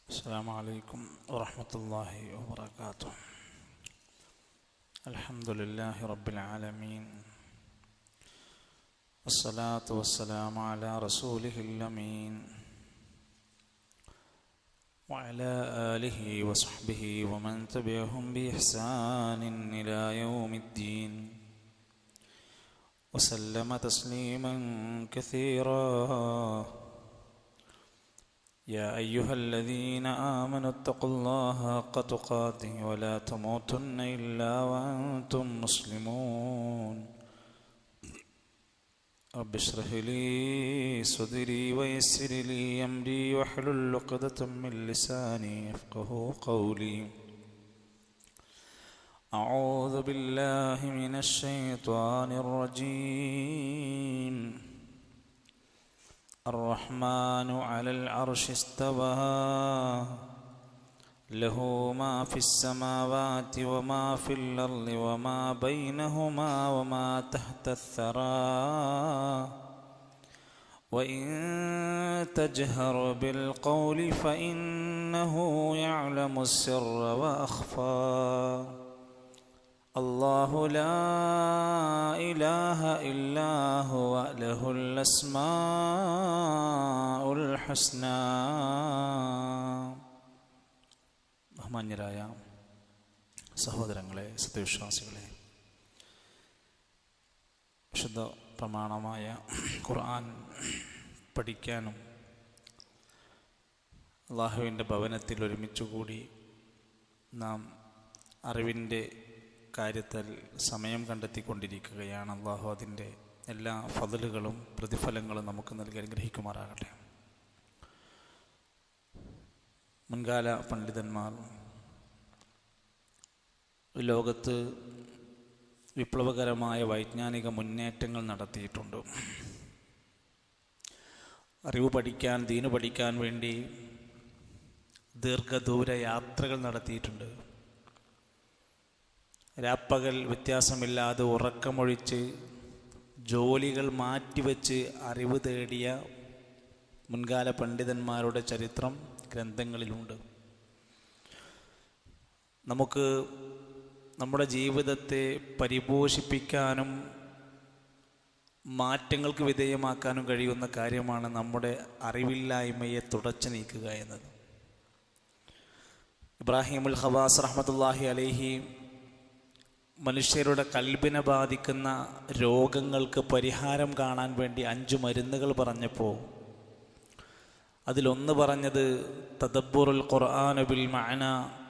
السلام عليكم ورحمة الله وبركاته. الحمد لله رب العالمين، والصلاة والسلام على رسوله الأمين وعلى آله وصحبه ومن تبعهم بإحسان إلى يوم الدين، وسلم تسليما كثيرا. يا أيها الذين آمنوا اتقوا الله حق تقاته ولا تموتن إلا وأنتم مسلمون. رب اشرح لي صدري ويسر لي أمري واحلل عقدة من لساني يفقهوا قولي. أعوذ بالله من الشيطان الرجيم. الرحمن على العرش استوى له ما في السماوات وما في الأرض وما بينهما وما تحت الثرى وإن تجهر بالقول فإنه يعلم السر وأخفى. الله لا إله إلا هو له الأسماء الحسنى. ബഹുമാന്യരായ സഹോദരങ്ങളെ, സത്യവിശ്വാസികളെ, വിശുദ്ധ പ്രമാണമായ ഖുർആൻ പഠിക്കാനും അല്ലാഹുവിൻ്റെ ഭവനത്തിൽ ഒരുമിച്ചുകൂടി നാം അറിവിൻ്റെ കാര്യത്തിൽ സമയം കണ്ടെത്തിക്കൊണ്ടിരിക്കുകയാണ്. അല്ലാഹു അതിൻ്റെ എല്ലാ ഫضലുകളും പ്രതിഫലങ്ങളും നമുക്ക് നൽകി അനുഗ്രഹിക്കുമാറാകട്ടെ. മുൻകാല പണ്ഡിതന്മാർ ലോകത്ത് വിപ്ലവകരമായ വൈജ്ഞാനിക മുന്നേറ്റങ്ങൾ നടത്തിയിട്ടുണ്ട്. അറിവ് പഠിക്കാൻ, ദീന് പഠിക്കാൻ വേണ്ടി ദീർഘദൂര യാത്രകൾ നടത്തിയിട്ടുണ്ട്. രാപ്പകൽ വ്യത്യാസമില്ലാതെ ഉറക്കമൊഴിച്ച് ജോലികൾ മാറ്റിവെച്ച് അറിവ് തേടിയ മുൻകാല പണ്ഡിതന്മാരുടെ ചരിത്രം ഗ്രന്ഥങ്ങളിലുണ്ട്. നമുക്ക് നമ്മുടെ ജീവിതത്തെ പരിപോഷിപ്പിക്കാനും മാറ്റങ്ങൾക്ക് വിധേയമാക്കാനും കഴിയുന്ന കാര്യമാണ് നമ്മുടെ അറിവില്ലായ്മയെ തുടച്ചു നീക്കുക എന്നത്. ഇബ്രാഹിമുൽ ഖവാസ് റഹ്മത്തുള്ളാഹി അലൈഹി മനുഷ്യരുടെ കൽബിനെ ബാധിക്കുന്ന രോഗങ്ങൾക്ക് പരിഹാരം കാണാൻ വേണ്ടി 5 മരുന്നുകൾ പറഞ്ഞപ്പോൾ അതിലൊന്ന് പറഞ്ഞത് തദബ്ബുറുൽ ഖുർആൻ ബിൽ മഅന,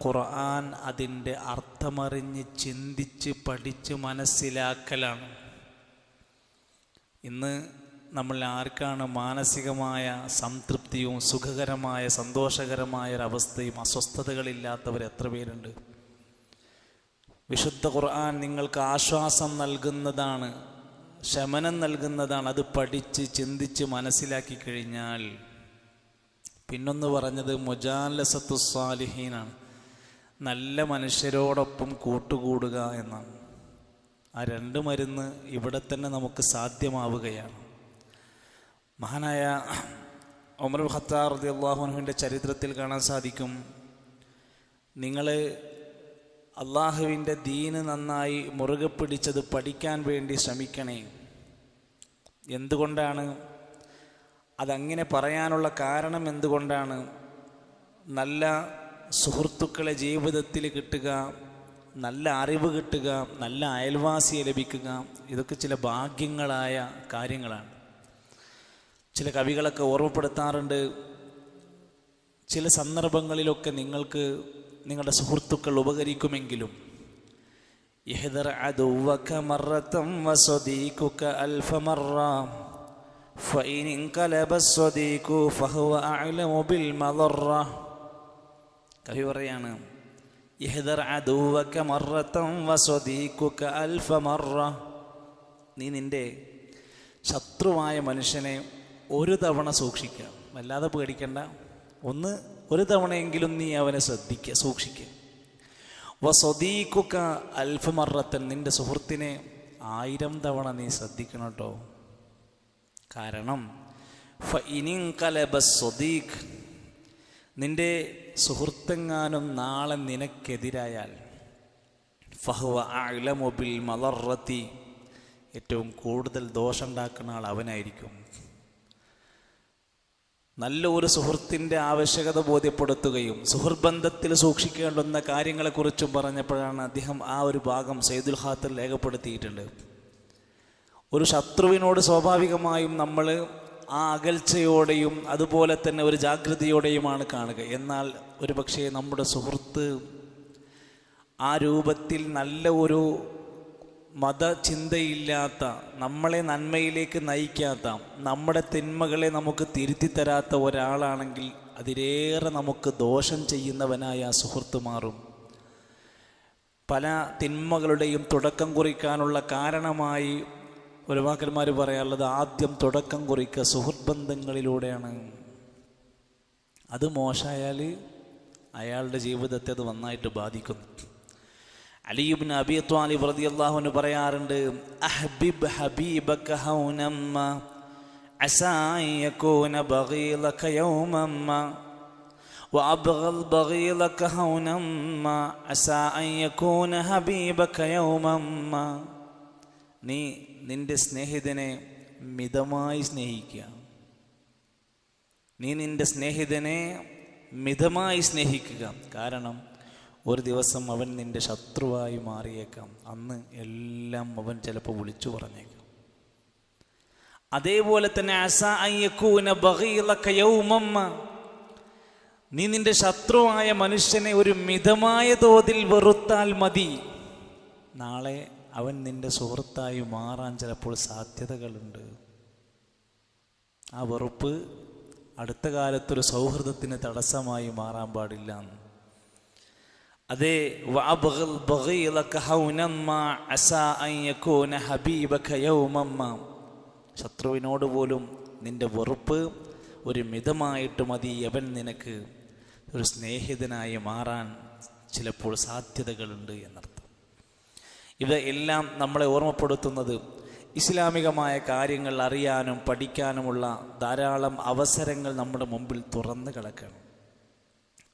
ഖുർആൻ അതിൻ്റെ അർത്ഥമറിഞ്ഞ് ചിന്തിച്ച് പഠിച്ച് മനസ്സിലാക്കലാണ്. ഇന്ന് നമ്മൾ ആർക്കാണ് മാനസികമായ സംതൃപ്തിയും സുഖകരമായ സന്തോഷകരമായ ഒരവസ്ഥയും അസ്വസ്ഥതകളില്ലാത്തവർ എത്ര പേരുണ്ട്? വിശുദ്ധ ഖുർആൻ നിങ്ങൾക്ക് ആശ്വാസം നൽകുന്നതാണ്, ശമനം നൽകുന്നതാണ്. അത് പഠിച്ച് ചിന്തിച്ച് മനസ്സിലാക്കി കഴിഞ്ഞാൽ പിന്നൊന്ന് പറഞ്ഞത് മുജാലസത്തു സ്വാലിഹീനാണ്, നല്ല മനുഷ്യരോടൊപ്പം കൂട്ടുകൂടുക എന്നാണ്. ആ 2 മരുന്ന് ഇവിടെ തന്നെ നമുക്ക് സാധ്യമാവുകയാണ്. മഹാനായ ഉമർ ഇബ്നു ഖത്താബ് റളിയല്ലാഹു അൻഹുവിൻ്റെ ചരിത്രത്തിൽ കാണാൻ സാധിക്കും, നിങ്ങൾ അള്ളാഹുവിൻ്റെ ദീന് നന്നായി മുറുകെ പിടിച്ചത് പഠിക്കാൻ വേണ്ടി ശ്രമിക്കണേ. എന്തുകൊണ്ടാണ് അതങ്ങനെ പറയാനുള്ള കാരണം? എന്തുകൊണ്ടാണ്? നല്ല സുഹൃത്തുക്കളെ ജീവിതത്തിൽ കിട്ടുക, നല്ല അറിവ് കിട്ടുക, നല്ല അയൽവാസിയെ ലഭിക്കുക, ഇതൊക്കെ ചില ഭാഗ്യങ്ങളായ കാര്യങ്ങളാണ്. ചില കവികളൊക്കെ ഓർമ്മപ്പെടുത്താറുണ്ട്, ചില സന്ദർഭങ്ങളിലൊക്കെ നിങ്ങൾക്ക് നിങ്ങളുടെ സുഹൃത്തുക്കൾ ഉപകരിക്കുമെങ്കിലും ഇഹ്ദർ അദുവക മറതൻ വസദീഖുക അൽഫ മറ ഫഇൻ ഇൻകലബ അസ്സദീഖു ഫഹുവ അഅലമു ബിൽ മദറ. കവി പറയാണ്, ഇഹ്ദർ അദുവക മറതൻ വസദീഖുക അൽഫ മറ. നീ നിൻ്റെ ശത്രുവായ മനുഷ്യനെ ഒരു തവണ സൂക്ഷിക്കുക, വല്ലാതെ പേടിക്കണ്ട. ഒരു തവണയെങ്കിലും നീ അവനെ സൂക്ഷിക്കുക. വസദീഖുക അൽഫ മറത്തൻ, നിൻ്റെ സുഹൃത്തിനെ 1000 തവണ നീ ശ്രദ്ധിക്കണം കേട്ടോ. കാരണം നിന്റെ സുഹൃത്തെങ്ങാനും നാളെ നിനക്കെതിരായാൽ ഫഹുവ അഅ്ലമു ബിൽ മളറത്തി, ഏറ്റവും കൂടുതൽ ദോഷം ഉണ്ടാക്കുന്ന ആൾ അവനായിരിക്കും. നല്ല ഒരു സുഹൃത്തിൻ്റെ ആവശ്യകത ബോധ്യപ്പെടുത്തുകയും സുഹൃത്ബന്ധത്തിൽ സൂക്ഷിക്കേണ്ടുന്ന കാര്യങ്ങളെക്കുറിച്ചും പറഞ്ഞപ്പോഴാണ് അദ്ദേഹം ആ ഒരു ഭാഗം സയ്യിദുൽ ഖാത്തിർ രേഖപ്പെടുത്തിയിട്ടുണ്ട്. ഒരു ശത്രുവിനോട് സ്വാഭാവികമായും നമ്മൾ ആ അകൽച്ചയോടെയും അതുപോലെ തന്നെ ഒരു ജാഗ്രതയോടെയുമാണ് കാണുക. എന്നാൽ ഒരു പക്ഷേ നമ്മുടെ സുഹൃത്ത് ആ രൂപത്തിൽ നല്ല ഒരു മതചിന്തയില്ലാത്ത, നമ്മളെ നന്മയിലേക്ക് നയിക്കാത്ത, നമ്മുടെ തിന്മകളെ നമുക്ക് തിരുത്തിത്തരാത്ത ഒരാളാണെങ്കിൽ അതിലേറെ നമുക്ക് ദോഷം ചെയ്യുന്നവനായ ആ സുഹൃത്ത് മാറും. പല തിന്മകളുടെയും തുടക്കം കുറിക്കാനുള്ള കാരണമായി ഉലമാക്കന്മാർ പറയാറുള്ളത് ആദ്യം തുടക്കം കുറിക്കുക സുഹൃത്ത് ബന്ധങ്ങളിലൂടെയാണ്. അത് മോശമായാൽ അയാളുടെ ജീവിതത്തെ അത് നന്നായിട്ട് ബാധിക്കുന്നു. അലി ഇബ്നു അബീ ത്വാലിബ് റളിയല്ലാഹു അൻഹു പറയാറുണ്ട്, അഹ്ബിബ് ഹബീബക ഹൗനമ്മ അസാ യകൂന ബഗീലക യൗമമ്മ വഅബ്ഗൽ ബഗീലക ഹൗനമ്മ അസാ യകൂന ഹബീബക യൗമമ്മ. നീ നിന്റെ സ്നേഹിതനെ മിതമായി സ്നേഹിക്കുക. നീ നിന്റെ സ്നേഹിതനെ മിതമായി സ്നേഹിക്കുക. കാരണം ഒരു ദിവസം അവൻ നിന്റെ ശത്രുവായി മാറിയേക്കാം. അന്ന് എല്ലാം അവൻ ചിലപ്പോൾ വിളിച്ചു പറഞ്ഞേക്കാം. അതേപോലെ തന്നെ അസാ അൻ യകൂന ബഗീലക യൗമമ്മ, നീ നിന്റെ ശത്രുവായ മനുഷ്യനെ ഒരു മിതമായ തോതിൽ വെറുത്താൽ മതി, നാളെ അവൻ നിന്റെ സുഹൃത്തായി മാറാൻ ചിലപ്പോൾ സാധ്യതകളുണ്ട്. ആ വെറുപ്പ് അടുത്ത കാലത്തൊരു സൗഹൃദത്തിന് തടസ്സമായി മാറാൻ പാടില്ല. അതേ വഅബ്ഗൽ ബഗീലക ഹൗനമ്മ അസാ അൻ യകൂന ഹബീബക യൗമമ്മ, ശത്രുവിനോട് പോലും നിന്റെ വെറുപ്പ് ഒരു മിതമായിട്ട് മതി, അവൻ നിനക്ക് ഒരു സ്നേഹിതനായി മാറാൻ ചിലപ്പോൾ സാധ്യതകളുണ്ട് എന്നർത്ഥം. ഇവയെല്ലാം നമ്മളെ ഓർമ്മപ്പെടുത്തുന്നത് ഇസ്ലാമികമായ കാര്യങ്ങൾ അറിയാനും പഠിക്കാനുമുള്ള ധാരാളം അവസരങ്ങൾ നമ്മുടെ മുമ്പിൽ തുറന്നു കിടക്കണം.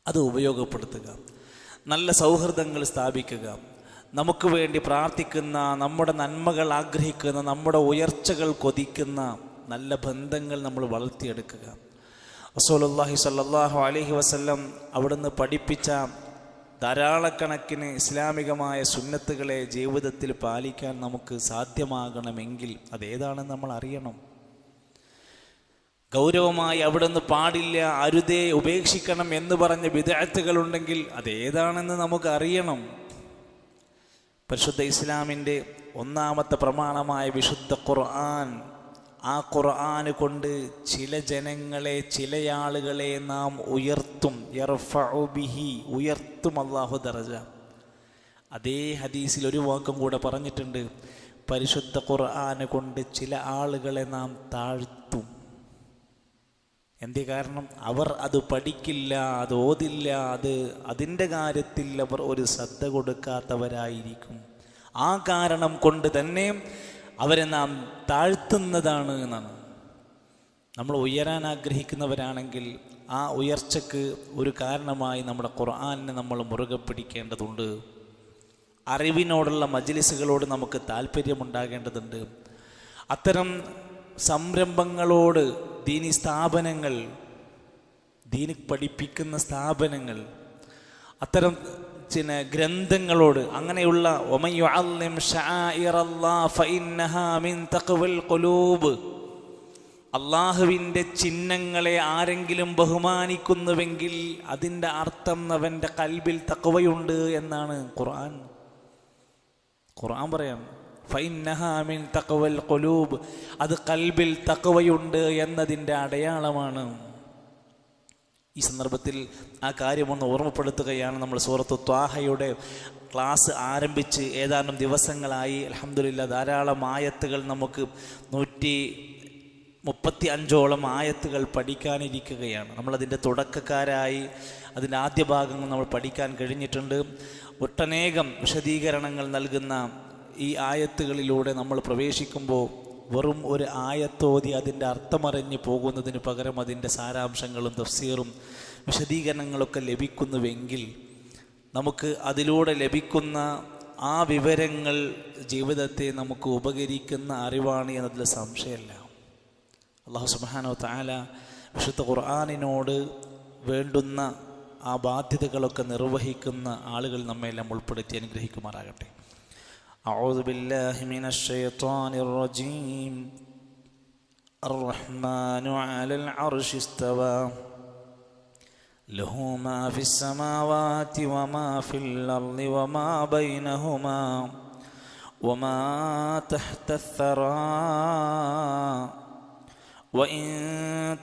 അത് ഉപയോഗപ്പെടുത്തുക, നല്ല സൗഹൃദങ്ങൾ സ്ഥാപിക്കുക, നമുക്ക് വേണ്ടി പ്രാർത്ഥിക്കുന്ന, നമ്മുടെ നന്മകൾ ആഗ്രഹിക്കുന്ന, നമ്മുടെ ഉയർച്ചകൾ കൊതിക്കുന്ന നല്ല ബന്ധങ്ങൾ നമ്മൾ വളർത്തിയെടുക്കുക. റസൂലുള്ളാഹി സ്വല്ലല്ലാഹു അലൈഹി വസല്ലം അവിടുന്ന് പഠിപ്പിച്ച ധാരാളക്കണക്കിന് ഇസ്ലാമികമായ സുന്നത്തുകളെ ജീവിതത്തിൽ പാലിക്കാൻ നമുക്ക് സാധ്യമാകണമെങ്കിൽ അതേതാണെന്ന് നമ്മൾ അറിയണം. ഗൗരവമായി അവിടുന്ന് പാടില്ല, അരുതേ, ഉപേക്ഷിക്കണം എന്ന് പറഞ്ഞ ബിദ്അത്തുകളുണ്ടെങ്കിൽ അതേതാണെന്ന് നമുക്ക് അറിയണം. പരിശുദ്ധ ഇസ്ലാമിൻ്റെ ഒന്നാമത്തെ പ്രമാണമായ വിശുദ്ധ ഖുർആൻ, ആ ഖുർആന് കൊണ്ട് ചില ജനങ്ങളെ, ചില ആളുകളെ നാം ഉയർത്തും. യർഫഉ ബിഹി, ഉയർത്തും അല്ലാഹു ദറജ. അതേ ഹദീസിൽ ഒരു വാക്കും കൂടെ പറഞ്ഞിട്ടുണ്ട്, പരിശുദ്ധ ഖുർആന് കൊണ്ട് ചില ആളുകളെ നാം താഴ്ത്തും. എന്തേ കാരണം? അവർ അത് പഠിക്കില്ല, അത് ഓതില്ല, അതിൻ്റെ കാര്യത്തിൽ അവർ ഒരു ശ്രദ്ധ കൊടുക്കാത്തവരായിരിക്കും. ആ കാരണം കൊണ്ട് തന്നെ അവരെ നാം താഴ്ത്തുന്നതാണ് എന്നാണ്. നമ്മൾ ഉയരാൻ ആഗ്രഹിക്കുന്നവരാണെങ്കിൽ ആ ഉയർച്ചക്ക് ഒരു കാരണമായി നമ്മുടെ ഖുർആനിനെ നമ്മൾ മുറുകെ പിടിക്കേണ്ടതുണ്ട്. അറിവിനോടുള്ള മജ്ലിസുകളോട് നമുക്ക് താല്പര്യമുണ്ടാകേണ്ടതുണ്ട്. അത്തരം സംരംഭങ്ങളോട്, ദീനി സ്ഥാപനങ്ങൾ, ദീനി പഠിപ്പിക്കുന്ന സ്ഥാപനങ്ങൾ, അത്തരം ചില ഗ്രന്ഥങ്ങളോട്, അങ്ങനെയുള്ള വമൻ യുഅല്ലിം ശആഇറല്ലാഹ് ഫഇന്നഹാ മിൻ തഖ്വൽ ഖുലൂബ്, അള്ളാഹുവിൻ്റെ ചിഹ്നങ്ങളെ ആരെങ്കിലും ബഹുമാനിക്കുന്നുവെങ്കിൽ അതിൻ്റെ അർത്ഥം അവൻ്റെ കൽബിൽ തഖ്വയുണ്ട് എന്നാണ് ഖുർആൻ പറയാം. ഫഇന്നഹാ മിൻ തഖ്വൽ ഖുലൂബ്, അത് കൽബിൽ തഖ്വയുണ്ട് എന്നതിൻ്റെ അടയാളമാണ്. ഈ സന്ദർഭത്തിൽ ആ കാര്യമൊന്ന് ഓർമ്മപ്പെടുത്തുകയാണ്. നമ്മൾ സൂറത്തു ത്വാഹയുടെ ക്ലാസ് ആരംഭിച്ച് ഏതാനും ദിവസങ്ങളായി. അൽഹംദുലില്ലാ, ധാരാളം ആയത്തുകൾ, നമുക്ക് 135ഓളം ആയത്തുകൾ പഠിക്കാനിരിക്കുകയാണ്. നമ്മളതിൻ്റെ തുടക്കക്കാരായി. അതിൻ്റെ ആദ്യ ഭാഗങ്ങൾ നമ്മൾ പഠിക്കാൻ കഴിഞ്ഞിട്ടുണ്ട്. ഒട്ടനേകം വിശദീകരണങ്ങൾ നൽകുന്ന ഈ ആയത്തുകളിലൂടെ നമ്മൾ പ്രവേശിക്കുമ്പോൾ വെറും ഒരു ആയത്തോതി അതിൻ്റെ അർത്ഥമറിഞ്ഞ് പോകുന്നതിന് പകരം അതിൻ്റെ സാരാംശങ്ങളും തഫ്സീറും വിശദീകരണങ്ങളൊക്കെ ലഭിക്കുന്നുവെങ്കിൽ നമുക്ക് അതിലൂടെ ലഭിക്കുന്ന ആ വിവരങ്ങൾ ജീവിതത്തെ നമുക്ക് ഉപകരിക്കുന്ന അറിവാണ് എന്നതിൽ സംശയമല്ല. അല്ലാഹു സുബ്ഹാനഹു വ തആല വിശുദ്ധ ഖുർആനിനോട് വേണ്ടുന്ന ആ ബാധ്യതകളൊക്കെ നിർവഹിക്കുന്ന ആളുകൾ നമ്മെല്ലാം ഉൾപ്പെടുത്തി അനുഗ്രഹിക്കുമാറാകട്ടെ. അഊദു ബില്ലാഹി മിനശ് ശൈത്വാനിർ റജീം. അർ-റഹ്മാനു അലൽ അർശി ഇസ്തവാ ലഹു മാ ഫിസ് സമാവാതി വമാ ഫിൽ അർളി വമാ ബൈനഹുമാ വമാ തഹ്തസ് സറാ وإن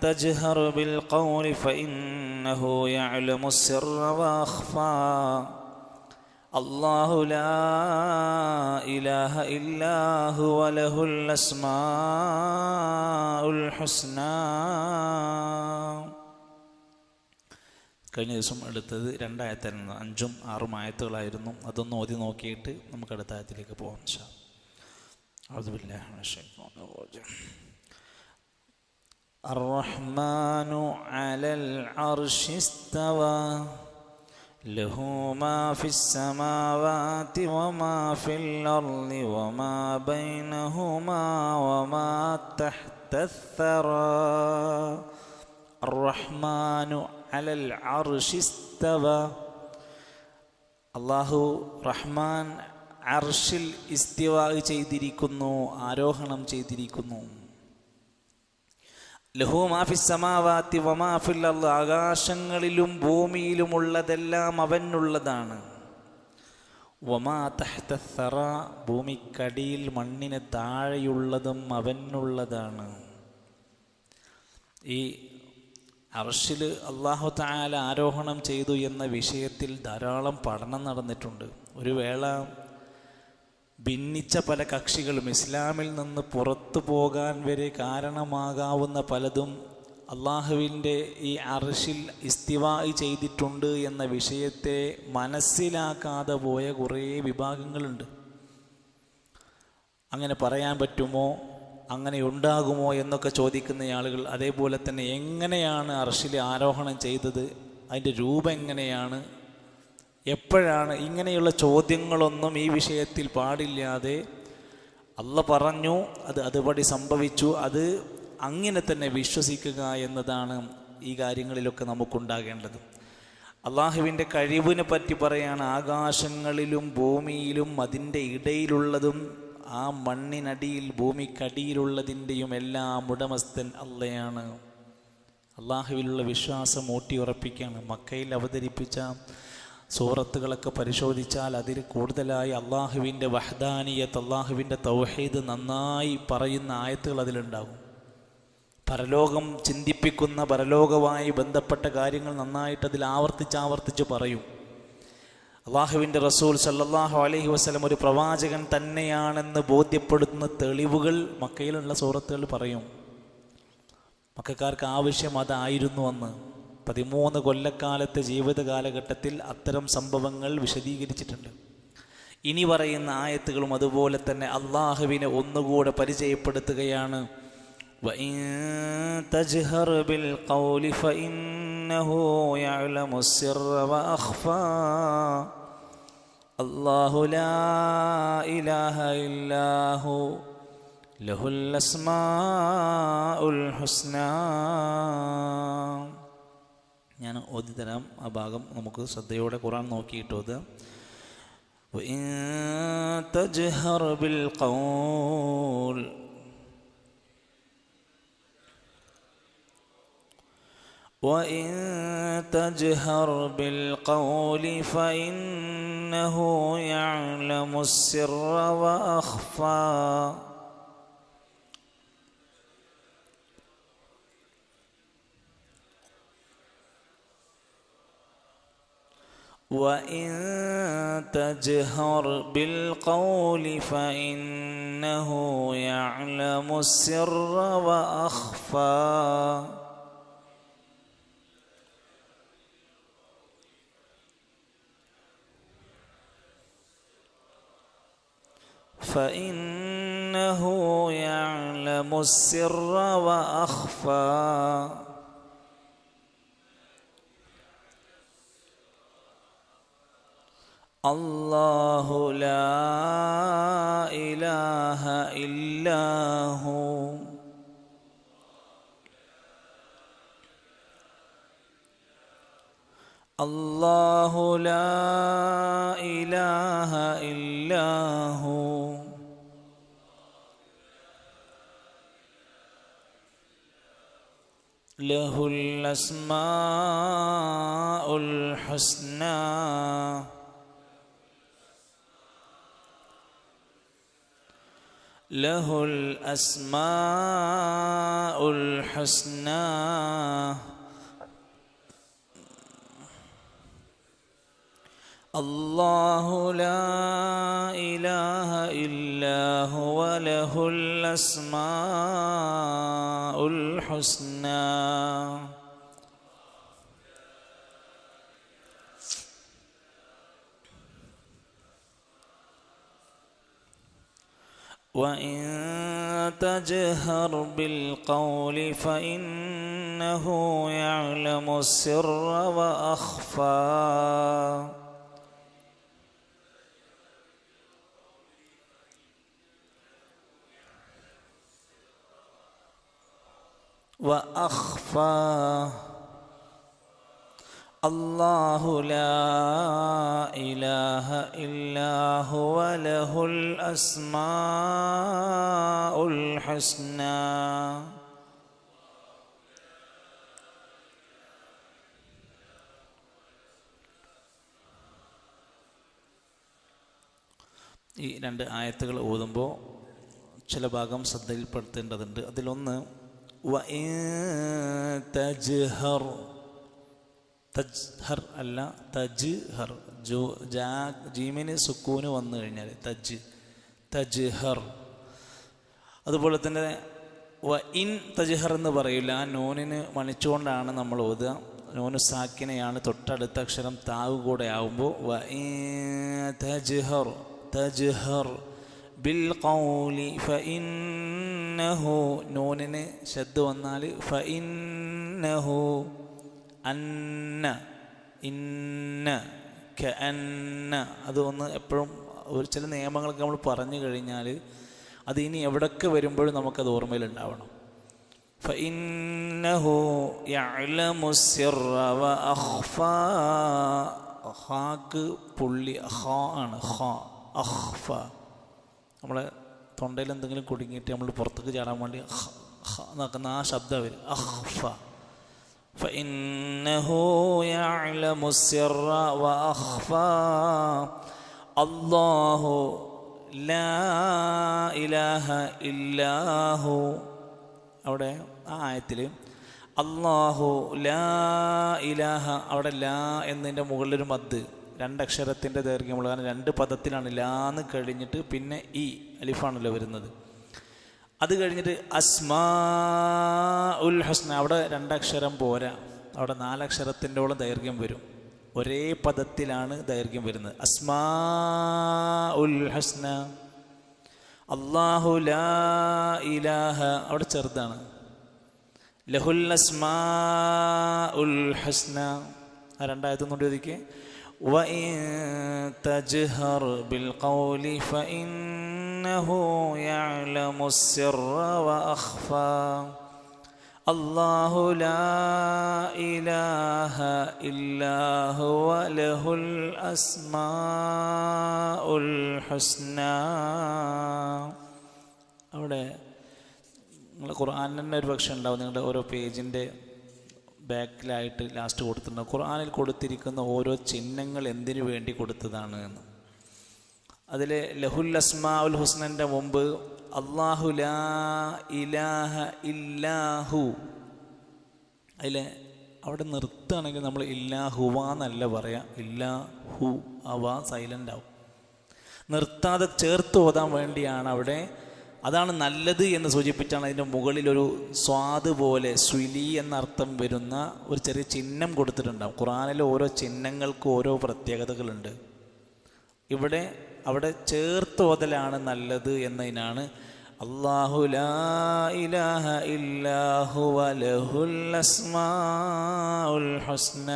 تجهر بالقول فإنه يعلم السر وأخفى الله لا إله إلا هو له الأسماء الحسنى. കഴിഞ്ഞ ദിവസം എടുത്തത് 2 ആയത്തായിരുന്നു, 5ഉം 6ഉം ആയത്തുകളായിരുന്നു. അതൊന്ന് ഓതി നോക്കിയിട്ട് നമുക്ക് അടുത്ത ആയത്തിലേക്ക് പോകാം. അഊദു ബില്ലാഹി മിനശ് ശൈത്വാനിർ റജീം. الرحمن على العرش استوى له ما في السماوات وما في الأرض وما بينهما وما تحت الثرى الرحمن على العرش استوى. അല്ലാഹു റഹ്മാൻ അർശിൽ ഇസ്തിവാ ചെയ്തിരിക്കുന്നു, ആരോഹണം ചെയ്തിരിക്കുന്നു. ലഹു മാ ഫിസ് സമാവാതി വമാ ഫിൽ അർള്, ആകാശങ്ങളിലും ഭൂമിയിലുമുള്ളതെല്ലാം അവനുള്ളതാണ്. വമാ തഹ്തസ് സറാ, ഭൂമിക്കടിയിൽ മണ്ണിന് താഴെയുള്ളതും അവനുള്ളതാണ്. ഈ അർശിൽ അല്ലാഹു തആല ആരോഹണം ചെയ്തു എന്ന വിഷയത്തിൽ ധാരാളം പഠനം നടന്നിട്ടുണ്ട്. ഒരു വേള ഭിന്നിച്ച പല കക്ഷികളും ഇസ്ലാമിൽ നിന്ന് പുറത്തു പോകാൻ വരെ കാരണമാകാവുന്ന പലതും അള്ളാഹുവിൻ്റെ ഈ അർശിൽ ഇസ്തിവാ ചെയ്തിട്ടുണ്ട് എന്ന വിഷയത്തെ മനസ്സിലാക്കാതെ പോയ കുറേ വിഭാഗങ്ങളുണ്ട്. അങ്ങനെ പറയാൻ പറ്റുമോ, അങ്ങനെ ഉണ്ടാകുമോ എന്നൊക്കെ ചോദിക്കുന്ന ആളുകൾ, അതേപോലെ തന്നെ എങ്ങനെയാണ് അർശിൽ ആരോഹണം ചെയ്തത്, അതിൻ്റെ രൂപം എങ്ങനെയാണ്, എപ്പോഴാണ്, ഇങ്ങനെയുള്ള ചോദ്യങ്ങളൊന്നും ഈ വിഷയത്തിൽ പാടില്ലാതെ അല്ലാഹ് പറഞ്ഞു, അത് അതുപടി സംഭവിച്ചു, അത് അങ്ങനെ തന്നെ വിശ്വസിക്കുക എന്നതാണ് ഈ കാര്യങ്ങളിലൊക്കെ നമുക്കുണ്ടാകേണ്ടത്. അള്ളാഹുവിൻ്റെ കഴിവിനെ പറ്റി പറയാണ്, ആകാശങ്ങളിലും ഭൂമിയിലും അതിൻ്റെ ഇടയിലുള്ളതും ആ മണ്ണിനടിയിൽ ഭൂമിക്കടിയിലുള്ളതിൻ്റെയും എല്ലാം ഉടമസ്ഥൻ അള്ളയാണ്. അള്ളാഹുവിലുള്ള വിശ്വാസം ഊട്ടിയുറപ്പിക്കുകയാണ്. മക്കയിൽ അവതരിപ്പിച്ച സൂറത്തുകളൊക്കെ പരിശോധിച്ചാൽ അതിൽ കൂടുതലായി അള്ളാഹുവിൻ്റെ വഹ്ദാനിയത്ത്, അള്ളാഹുവിൻ്റെ തൗഹീദ് നന്നായി പറയുന്ന ആയത്തുകൾ അതിലുണ്ടാകും. പരലോകം ചിന്തിപ്പിക്കുന്ന, പരലോകവുമായി ബന്ധപ്പെട്ട കാര്യങ്ങൾ നന്നായിട്ട് അതിൽ ആവർത്തിച്ച് പറയും. അള്ളാഹുവിൻ്റെ റസൂൽ സല്ലല്ലാഹു അലൈഹി വസല്ലം ഒരു പ്രവാചകൻ തന്നെയാണെന്ന് ബോധ്യപ്പെടുത്തുന്ന തെളിവുകൾ മക്കയിലുള്ള സൂറത്തുകൾ പറയും. മക്കക്കാർക്ക് ആവശ്യം അതായിരുന്നു അന്ന്. 13 കൊല്ലക്കാലത്തെ ജീവിത കാലഘട്ടത്തിൽ അത്തരം സംഭവങ്ങൾ വിശദീകരിച്ചിട്ടുണ്ട്. ഇനി പറയുന്ന ആയത്തുകളും അതുപോലെ തന്നെ അള്ളാഹുവിനെ ഒന്നുകൂടെ പരിചയപ്പെടുത്തുകയാണ്. وَإِن تَجْهَرْ بِالْقَوْلِ فَإِنَّهُ يَعْلَمُ السِّرَّ وَأَخْفَى اللَّهُ لَا إِلَهَ إِلَّا هُوَ لَهُ الْأَسْمَاءُ الْحُسْنَى. ഞാൻ ഓതി തരാം, ആ ഭാഗം നമുക്ക് ശ്രദ്ധയോടെ ഖുർആൻ നോക്കിയിട്ട് ഓതുക. وَإِن تَجْهَرْ بِالْقَوْلِ وَإِن تَجْهَرْ بِالْقَوْلِ فَإِنَّهُ يَعْلَمُ السِّرَّ وَأَخْفَى وَإِن تَجْهَرْ بِالْقَوْلِ فَإِنَّهُ يَعْلَمُ السِّرَّ وَأَخْفَى فإنه يعلم السر وأخفى അല്ലാഹു ലാ ഇലാഹ ഇല്ലാഹു അല്ലാഹു ലാ ഇലാഹ ഇല്ലാഹു ലഹുൽ അസ്മാഉൽ ഹുസ്നാ ലഹുൽ അസ്മാഉൽ ഹുസ്നാ അല്ലാഹു ലാ ഇലാഹ ഇല്ലാ ഹുവ ലഹുൽ അസ്മാഉൽ ഹുസ്നാ وإن تجهر بالقول فإنه يعلم السر وأخفى الله لا إله إلا هو له الأسماء الحسنى ഈ രണ്ട് ആയത്തുകൾ ഓതുമ്പോൾ ചില ഭാഗം ശ്രദ്ധയിൽപ്പെടുത്തേണ്ടതുണ്ട്. അതിലൊന്ന് തജ്ഹർ, തജ്ഹർ അല്ല തജ്ഹർ, ജീമിന് സുക്കൂന് വന്നു കഴിഞ്ഞാൽ തജ്ഹർ. അതുപോലെ തന്നെ ഇൻ തജ്ഹർ എന്ന് പറയില്ല, ആ നൂനിന് മണിച്ചുകൊണ്ടാണ് നമ്മൾ ഓതുക. നൂന് സാക്കിനെയാണ്, തൊട്ടടുത്ത അക്ഷരം താവ് കൂടെ ആവുമ്പോൾ തജ്ഹർ ബിൽ ഖൗലി ഫഇന്നഹു, നൂനിന് ശബ്ദ വന്നാൽ ഫഇന്നഹു, അന്ന ഇന്ന കഅന്ന, അത് ഒന്ന് എപ്പോഴും ഒരു ചില നിയമങ്ങളൊക്കെ നമ്മൾ പറഞ്ഞു കഴിഞ്ഞാൽ അത് ഇനി എവിടൊക്കെ വരുമ്പോഴും നമുക്കത് ഓർമ്മയിലുണ്ടാവണം. ഫഇന്നഹു യഅലമു സിർറ വഅഖ്ഫാ, ഹാക്ക് പുള്ളി ഹാ ആണ്, ഹാ അഖ്ഫ. നമ്മളെ തൊണ്ടയിൽ എന്തെങ്കിലും കുടുങ്ങിയിട്ട് നമ്മൾ പുറത്തേക്ക് ചാടാൻ വേണ്ടി എന്നാക്കുന്ന ആ ശബ്ദം വരും, അഖ്ഫ. فإنه يعلم السر وأخفى الله لا إله إلا هو. അവിടെ ആ ആയത്തിൽ അല്ലാഹു ലാ ഇലാഹ, അവിടെ ലാ എന്നതിൻ്റെ മുകളിലൊരു മദ്, രണ്ടക്ഷരത്തിൻ്റെ ദൈർഘ്യമുള്ള, കാരണം രണ്ട് പദത്തിലാണ് ലാന്ന് കഴിഞ്ഞിട്ട് പിന്നെ ഈ അലിഫാണല്ലോ വരുന്നത്. അത് കഴിഞ്ഞിട്ട് അസ്മാഉൽ ഹുസ്ന, അവിടെ രണ്ടക്ഷരം പോരാ, അവിടെ നാലക്ഷരത്തിൻ്റെയോളം ദൈർഘ്യം വരും. ഒരേ പദത്തിലാണ് ദൈർഘ്യം വരുന്നത്. അസ്മാഉൽ ഹുസ്ന, അല്ലാഹു ലാ ഇലാഹ, അവിടെ ചെറുതാണ്. ലഹുൽ അസ്മാഉൽ ഹുസ്ന, ആ രണ്ടായത്തൊന്നുകൊണ്ട് ചോദിക്കേ. وإن تجهر بالقول فإنه يعلم السر وأخفى الله لا إله إلا هو له الأسماء الحسنى. അവിടെ നിങ്ങൾ ഖുർആനിൽ തന്നെ ഒരു പക്ഷേ ഉണ്ടാവും, നിങ്ങളുടെ ഓരോ പേജിൻ്റെ ബാക്കിലായിട്ട് ലാസ്റ്റ് കൊടുത്തിട്ടുണ്ട് ഖുർആനിൽ കൊടുത്തിരിക്കുന്ന ഓരോ ചിഹ്നങ്ങൾ എന്തിനു വേണ്ടി കൊടുത്തതാണ് എന്ന്. അതിൽ ലഹുൽ അസ്മാഉൽ ഹുസ്നൻ്റെ മുമ്പ് അല്ലാഹു ലാ ഇലാഹ ഇല്ലാഹു, അതിൽ അവിടെ നിർത്തുകയാണെങ്കിൽ നമ്മൾ ഇല്ലാഹുവാന്നല്ല പറയാം, ഇല്ലാഹു, അവ സൈലൻ്റ് ആവും. നിർത്താതെ ചേർത്ത് ഓതാൻ വേണ്ടിയാണ് അവിടെ, അതാണ് നല്ലത് എന്ന് സൂചിപ്പിച്ചാണ് അതിൻ്റെ മുകളിലൊരു സ്വാദ് പോലെ സ്വിലി എന്നർത്ഥം വരുന്ന ഒരു ചെറിയ ചിഹ്നം കൊടുത്തിട്ടുണ്ടാവും. ഖുർആനിലെ ഓരോ ചിഹ്നങ്ങൾക്ക് ഓരോ പ്രത്യേകതകളുണ്ട്. അവിടെ ചേർത്ത് ഓതലാണ് നല്ലത് എന്നതിനാണ് അല്ലാഹു ലാ ഇലാഹ ഇല്ലാഹു വലഹുൽ അസ്മാഉൽ ഹുസ്ന.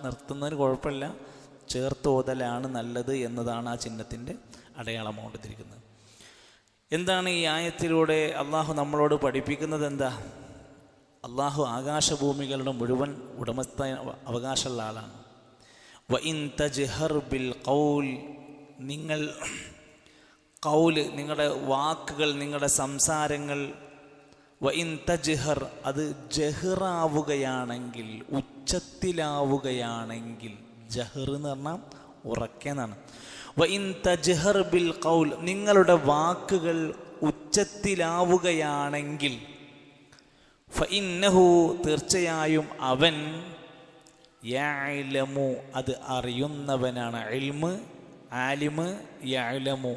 നിർത്തുന്നതിന് കുഴപ്പമില്ല, ചേർത്തോതലാണ് നല്ലത് എന്നതാണ് ആ ചിഹ്നത്തിൻ്റെ അടയാളം കൊണ്ടിരിക്കുന്നത്. എന്താണ് ഈ ആയത്തിലൂടെ അള്ളാഹു നമ്മളോട് പഠിപ്പിക്കുന്നത്? എന്താ? അള്ളാഹു ആകാശഭൂമികളുടെ മുഴുവൻ ഉടമസ്ഥ അവകാശമുള്ള ആളാണ്. വഇൻ തജ്ഹർ ബിൽ ഖൗൽ, നിങ്ങൾ ഖൗല്, നിങ്ങളുടെ വാക്കുകൾ, നിങ്ങളുടെ സംസാരങ്ങൾ, വഇൻ തജ്ഹർ, അത് ജഹ്റാവുകയാണെങ്കിൽ, ഉച്ചത്തിലാവുകയാണെങ്കിൽ, ജഹർ എന്ന് പറഞ്ഞാൽ ഉറക്കെന്നാണ്. വഇൻ തജ്ഹർ ബിൽ ഖൗൽ, നിങ്ങളുടെ വാക്കുകൾ ഉച്ചത്തിലാവുകയാണെങ്കിൽ, ഫഇന്നഹു, തീർച്ചയായും അവൻ, യഅലമു, അത് അറിയുന്നവനാണ്. ഇൽമ്, ആലിമ്, യഅലമു,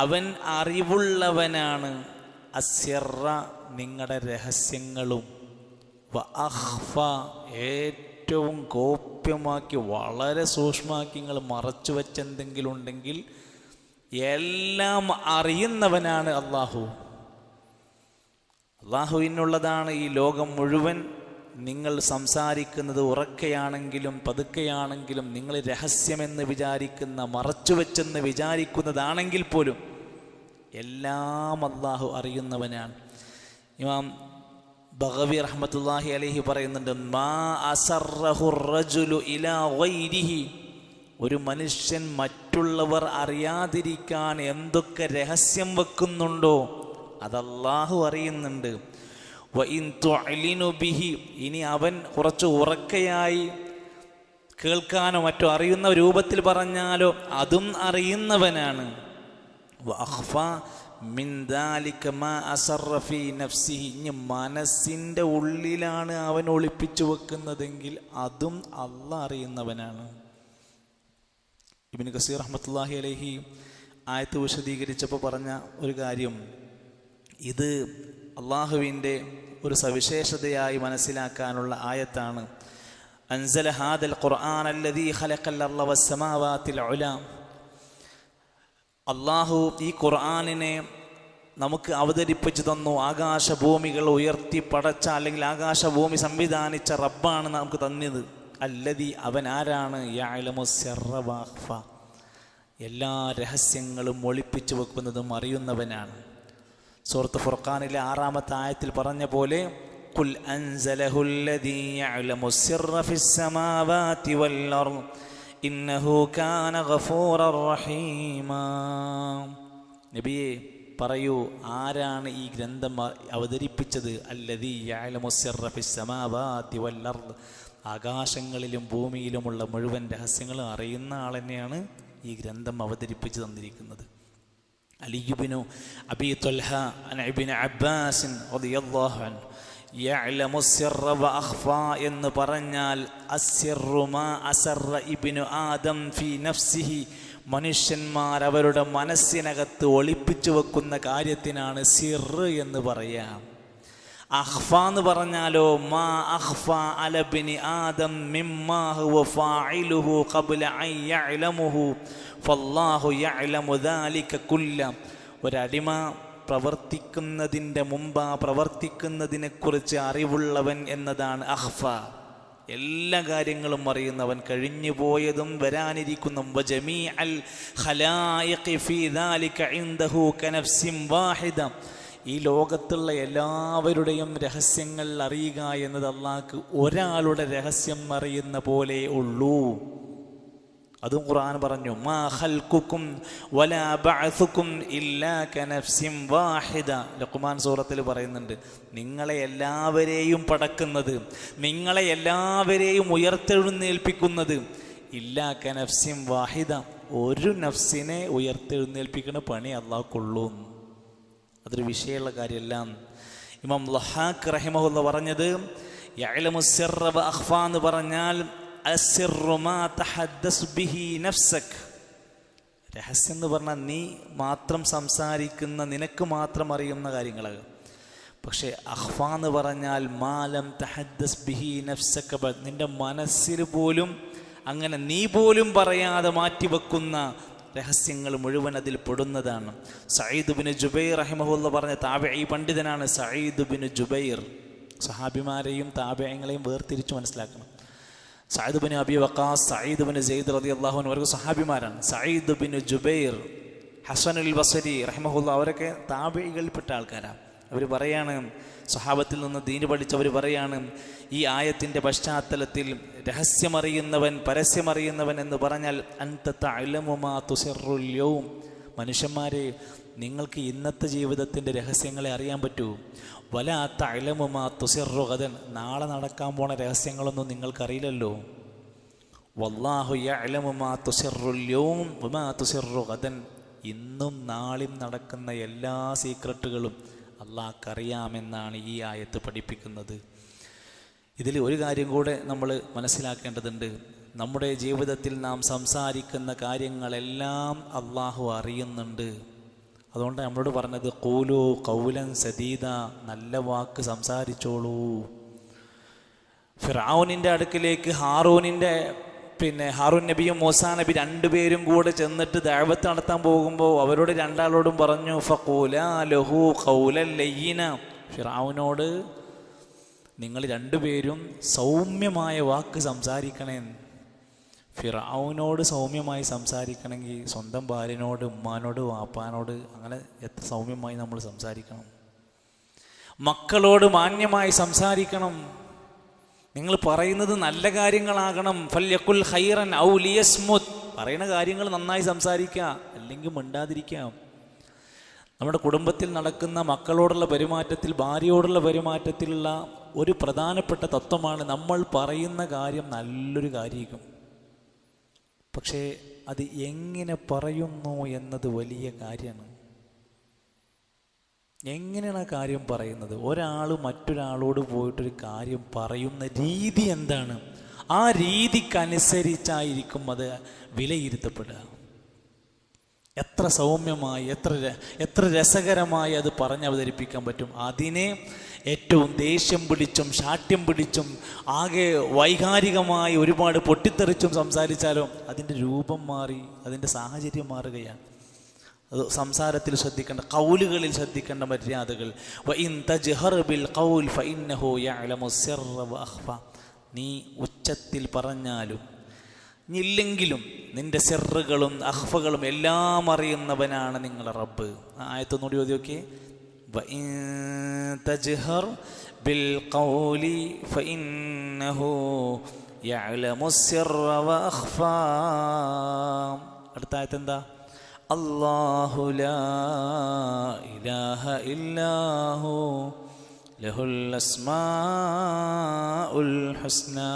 അവൻ അറിവുള്ളവനാണ്. അസ്സിർറ, നിങ്ങളുടെ രഹസ്യങ്ങളും, വഅഖ്ഫ, ഏറ്റവും ഗോപ്യമാക്കി വളരെ സൂക്ഷ്മമാക്കി നിങ്ങൾ മറച്ചു വെച്ചെന്തെങ്കിലും ഉണ്ടെങ്കിൽ എല്ലാം അറിയുന്നവനാണ് അള്ളാഹു. അള്ളാഹുവിനുള്ളതാണ് ഈ ലോകം മുഴുവൻ. നിങ്ങൾ സംസാരിക്കുന്നത് ഉറക്കെയാണെങ്കിലും പതുക്കെയാണെങ്കിലും, നിങ്ങൾ രഹസ്യമെന്ന് വിചാരിക്കുന്ന, മറച്ചുവെച്ചെന്ന് വിചാരിക്കുന്നതാണെങ്കിൽ പോലും എല്ലാം അള്ളാഹു അറിയുന്നവനാണ്. ഇമാം ബഗവി റഹ്മത്തുള്ളാഹി അലൈഹി പറയുന്നുണ്ട്, മാ അസറഹുർ റജുലു ഇലാ ഗൈരിഹി, ഒരു മനുഷ്യൻ മറ്റുള്ളവർ അറിയാതിരിക്കാൻ എന്തൊക്കെ രഹസ്യം വെക്കുന്നുണ്ടോ അതല്ലാഹു അറിയുന്നുണ്ട്. വഇൻ തുഅ്ലിനു ബിഹി, ഇനി അവൻ കുറച്ച് ഉറക്കെയായി കേൾക്കാനോ മറ്റോ അറിയുന്ന രൂപത്തിൽ പറഞ്ഞാലോ അതും അറിയുന്നവനാണ്. വഅഖ്ഫ മിൻ ദാലിക മാ അസറ ഫീ നഫ്സിഹി, ഇനി മനസ്സിൻ്റെ ഉള്ളിലാണ് അവൻ ഒളിപ്പിച്ചു വെക്കുന്നതെങ്കിൽ അതും അല്ലാഹ് അറിയുന്നവനാണ്. ഇബ്നു കസീർ റഹ്മത്തുള്ളാഹി അലൈഹി ആയത്ത് വിശദീകരിച്ചപ്പോൾ പറഞ്ഞ ഒരു കാര്യം, ഇത് അള്ളാഹുവിൻ്റെ ഒരു സവിശേഷതയായി മനസ്സിലാക്കാനുള്ള ആയത്താണ്. അൻസല ഹാദൽ ഖുർആൻ അല്ലദീ ഖലഖൽ അർള വസ്സമാവാതിൽ ഉലാ, അള്ളാഹു ഈ ഖുർആനിനെ നമുക്ക് അവതരിപ്പിച്ചു തന്നു. ആകാശഭൂമികൾ ഉയർത്തി പടച്ച, അല്ലെങ്കിൽ ആകാശഭൂമി സംവിധാനിച്ച റബ്ബാണ് നമുക്ക് തന്നത്. അല്ലദീ, അവൻ ആരാണ്? യഅലമു സിർറ വഅഖ്ഫ, എല്ലാ രഹസ്യങ്ങളും ഒളിപ്പിച്ചു വെക്കുന്നതും അറിയുന്നവനാണ്. സൂറത്ത് ഫുർഖാനിലെ 6-ാമത്തെ ആയത്തിൽ പറഞ്ഞ പോലെ, ഖുൽ അൻസലഹുല്ലദീ യഅലമു സിർറ ഫിസ്സമാവാതി വൽ അർദ് ഇന്നഹു കാന ഗഫൂറർ റഹീമാ. നബിയേ പറയൂ, ആരാണ് ഈ ഗ്രന്ഥം അവതരിപ്പിച്ചത്? അല്ലദീ യഅലമു സിർറ ഫിസ്സമാവാതി വൽ അർദ്, ആകാശങ്ങളിലും ഭൂമിയിലുമുള്ള മുഴുവൻ രഹസ്യങ്ങളും അറിയുന്ന ആൾ തന്നെയാണ് ഈ ഗ്രന്ഥം അവതരിപ്പിച്ച് തന്നിരിക്കുന്നത്. അലി ഇബ്നു അബീ ത്വൽഹ അൻ ഇബ്നു അബ്ബാസ് റളിയല്ലാഹു അൻഹു, യഅലമു സിർറ വഅഖ്ഫ എന്ന് പറഞ്ഞാൽ അസ്സിർറു മാ അസറ ഇബ്നു ആദം ഫീ നഫ്സിഹി, മനുഷ്യന്മാർ അവരുടെ മനസ്സിനകത്ത് ഒളിപ്പിച്ചു വെക്കുന്ന കാര്യത്തിനാണ് സിർറ് എന്ന് പറയാം. അഖ്ഫ എന്ന് പറഞ്ഞാലോ, മാ അഖ്ഫ അല ഇബ്നി ആദം മിമ്മാ ഹുവ ഫാഇലുഹു ഖബ്ല അൻ യഅലമുഹു ഫല്ലാഹു യഅലമു ദാലിക കുല്ല. ഒരടിമ പ്രവർത്തിക്കുന്നതിൻ്റെ മുമ്പ് പ്രവർത്തിക്കുന്നതിനെക്കുറിച്ച് അറിവുള്ളവൻ എന്നതാണ് അഖ്ഫ. എല്ലാ കാര്യങ്ങളും അറിയുന്നവൻ, കഴിഞ്ഞു പോയതും വരാനിരിക്കുന്നതും. വജമീഅൽ ഖലായിഖി ഫീ ദാലിക ഇൻദഹു കനഫ്സിൻ വാഹിദ, ഈ ലോകത്തുള്ള എല്ലാവരുടെയും രഹസ്യങ്ങൾ അറിയുക എന്നത് അള്ളാഹ്ക്ക് ഒരാളുടെ രഹസ്യം അറിയുന്ന പോലെ ഉള്ളൂ. അതും ഖുർആൻ പറഞ്ഞു, മാ ഖൽഖുകും വലാ ബഅസുകും ഇല്ലാ കനഫ്സിൻ വാഹിദ. ലുഖ്മാൻ സൂറത്തിൽ പറയുന്നുണ്ട്, നിങ്ങളെ എല്ലാവരെയും പടക്കുന്നത്, നിങ്ങളെ എല്ലാവരെയും ഉയർത്തെഴുന്നേൽപ്പിക്കുന്നത്, ഇല്ലാ കനഫ്സിൻ വാഹിദ, ഒരു നഫ്സിനെ ഉയർത്തെഴുന്നേൽപ്പിക്കുന്ന പണി അള്ളാഹ്ക്കുള്ളൂ. അതൊരു വിഷയമുള്ള കാര്യമല്ല. ഇമാം ലഹാഖ് റഹിമഹുല്ലാഹ് പറഞ്ഞത്, യഅലമു സിർറ വഅഖ്ഫ എന്ന് പറഞ്ഞാൽ അസ്സിർറു മാ തഹദ്ദസ് ബിഹി നഫ്സക്, രഹസ്യം എന്ന് പറഞ്ഞാൽ നീ മാത്രം സംസാരിക്കുന്ന, നിനക്ക് മാത്രം അറിയുന്ന കാര്യങ്ങളാണ്. പക്ഷേ അഖ്ഫ എന്ന് പറഞ്ഞാൽ മാലം തഹദ്ദസ് ബിഹി നഫ്സക, നിന്റെ മനസ്സിൽ പോലും അങ്ങനെ നീ പോലും പറയാതെ മാറ്റിവെക്കുന്ന രഹസ്യങ്ങൾ മുഴുവൻ അതിൽ പെടുന്നതാണ്. സഈദ് ബിൻ ജുബൈർ റഹിമഹുല്ലാഹ് പറഞ്ഞ താബിഈ പണ്ഡിതനാണ് സഈദ് ബിൻ ജുബൈർ. സഹാബിമാരെയും താബിഈങ്ങളെയും വേർതിരിച്ച് മനസ്സിലാക്കണം. Saeed bin Abi Waqqas, Saeed bin Zaid റളിയല്ലാഹു അൻഹു അവർക്ക് സഹാബിമാരാണ്. സഈദ് ബിൻ ജുബൈർ, ഹസനുൽ ബസരി റഹിമഹുല്ലാ അവരൊക്കെ താബിഈകളിൽപ്പെട്ട ആൾക്കാരാണ്. അവർ പറയാണ്, സ്വഹാബത്തിൽ നിന്ന് ദീന് പഠിച്ചവർ പറയാണ്, ഈ ആയത്തിൻ്റെ പശ്ചാത്തലത്തിൽ രഹസ്യമറിയുന്നവൻ പരസ്യമറിയുന്നവൻ എന്ന് പറഞ്ഞാൽ അൻത തഅലമു മാ തുസിറുൽ യൗം, മനുഷ്യന്മാരെ നിങ്ങൾക്ക് ഇന്നത്തെ ജീവിതത്തിൻ്റെ രഹസ്യങ്ങളെ അറിയാൻ പറ്റൂ. വലാ തഅലമു മാ തുസിറു ഗദൻ, നാളെ നടക്കാൻ പോണ രഹസ്യങ്ങളൊന്നും നിങ്ങൾക്കറിയില്ലല്ലോ. വല്ലാഹു യഅലമു മാ തുസിറുൽ യൗം വമാ തുസിറു ഗദൻ, ഇന്നും നാളെയും നടക്കുന്ന എല്ലാ സീക്രട്ടുകളും അള്ളാഹ്ക്കറിയാമെന്നാണ് ഈ ആയത്ത് പഠിപ്പിക്കുന്നത്. ഇതിൽ ഒരു കാര്യം കൂടെ നമ്മൾ മനസ്സിലാക്കേണ്ടതുണ്ട്. നമ്മുടെ ജീവിതത്തിൽ നാം സംസാരിക്കുന്ന കാര്യങ്ങളെല്ലാം അള്ളാഹു അറിയുന്നുണ്ട്. അതുകൊണ്ട് നമ്മളോട് പറഞ്ഞത് ഖൂലു ഖൗലൻ സദീദ, നല്ല വാക്ക് സംസാരിച്ചോളൂ. ഫിർഔനിൻ്റെ അടുക്കിലേക്ക് ഹാറൂൻ നബിയും മൂസാ നബി രണ്ടുപേരും കൂടെ ചെന്നിട്ട് ദഅവത്ത് നടത്താൻ പോകുമ്പോൾ അവരോട് രണ്ടാളോടും പറഞ്ഞു ഫഖൂലാ ലഹു ഖൗലൻ ലയ്യിന, ഫിർഔനോട് നിങ്ങൾ രണ്ടുപേരും സൗമ്യമായ വാക്ക് സംസാരിക്കണേ. ഫിർഔനോട് സൗമ്യമായി സംസാരിക്കണമെങ്കിൽ സ്വന്തം ഭാര്യനോട്, ഉമ്മാനോട്, വാപ്പാനോട് അങ്ങനെ എത്ര സൗമ്യമായി നമ്മൾ സംസാരിക്കണം. മക്കളോട് മാന്യമായി സംസാരിക്കണം. നിങ്ങൾ പറയുന്നത് നല്ല കാര്യങ്ങളാകണം. ഫൽയഖുൽ ഖൈറൻ ഔ ലിയസ്മുത്, പറയുന്ന കാര്യങ്ങൾ നന്നായി സംസാരിക്കുക, അല്ലെങ്കിൽ മിണ്ടാതിരിക്കാം. നമ്മുടെ കുടുംബത്തിൽ നടക്കുന്ന മക്കളോടുള്ള പെരുമാറ്റത്തിൽ, ഭാര്യയോടുള്ള പെരുമാറ്റത്തിലുള്ള ഒരു പ്രധാനപ്പെട്ട തത്വമാണ് നമ്മൾ പറയുന്ന കാര്യം നല്ലൊരു കാര്യമായിരിക്കും, പക്ഷേ അത് എങ്ങനെ പറയുന്നു എന്നത് വലിയ കാര്യമാണ്. എങ്ങനെയാണ് ആ കാര്യം പറയുന്നത്? ഒരാൾ മറ്റൊരാളോട് പോയിട്ടൊരു കാര്യം പറയുന്ന രീതി എന്താണ്, ആ രീതിക്കനുസരിച്ചായിരിക്കും അത് വിലയിരുത്തപ്പെടുക. എത്ര സൗമ്യമായി, എത്ര രസകരമായി അത് പറഞ്ഞവതരിപ്പിക്കാൻ പറ്റും. അതിനെ ഏറ്റവും ദേഷ്യം പിടിച്ചും ശാഠ്യം പിടിച്ചും ആകെ വൈകാരികമായി ഒരുപാട് പൊട്ടിത്തെറിച്ചും സംസാരിച്ചാലോ അതിൻ്റെ രൂപം മാറി, അതിൻ്റെ സാഹചര്യം മാറുകയാണ്. അത് സംസാരത്തിൽ ശ്രദ്ധിക്കേണ്ട, ഖൗലുകളിൽ ശ്രദ്ധിക്കേണ്ട മര്യാദകൾ. വഇൻ തജ്ഹർ ബിൽ ഖൗൽ ഫഇന്നഹു യഅലമു സിർറ വഅഖ്ഫ, നീ ഉച്ചത്തിൽ പറഞ്ഞാലും ഇല്ലെങ്കിലും നിന്റെ സിർറുകളും അഖ്ഫകളും എല്ലാം അറിയുന്നവനാണ് നിങ്ങളുടെ റബ്ബ്. ആയത്തൊന്നുകൂടി ഓതി നോക്കിയേ. വഇൻ തജ്ഹർ ബിൽ ഖൗലി ഫഇന്നഹു യഅലമു സിർറ വഅഖ്ഫ. അടുത്ത ആയത്ത് എന്താ? അല്ലാഹു ലാ ഇലാഹ ഇല്ലാഹു ലഹുൽ അസ്മാഉൽ ഹുസ്നാ.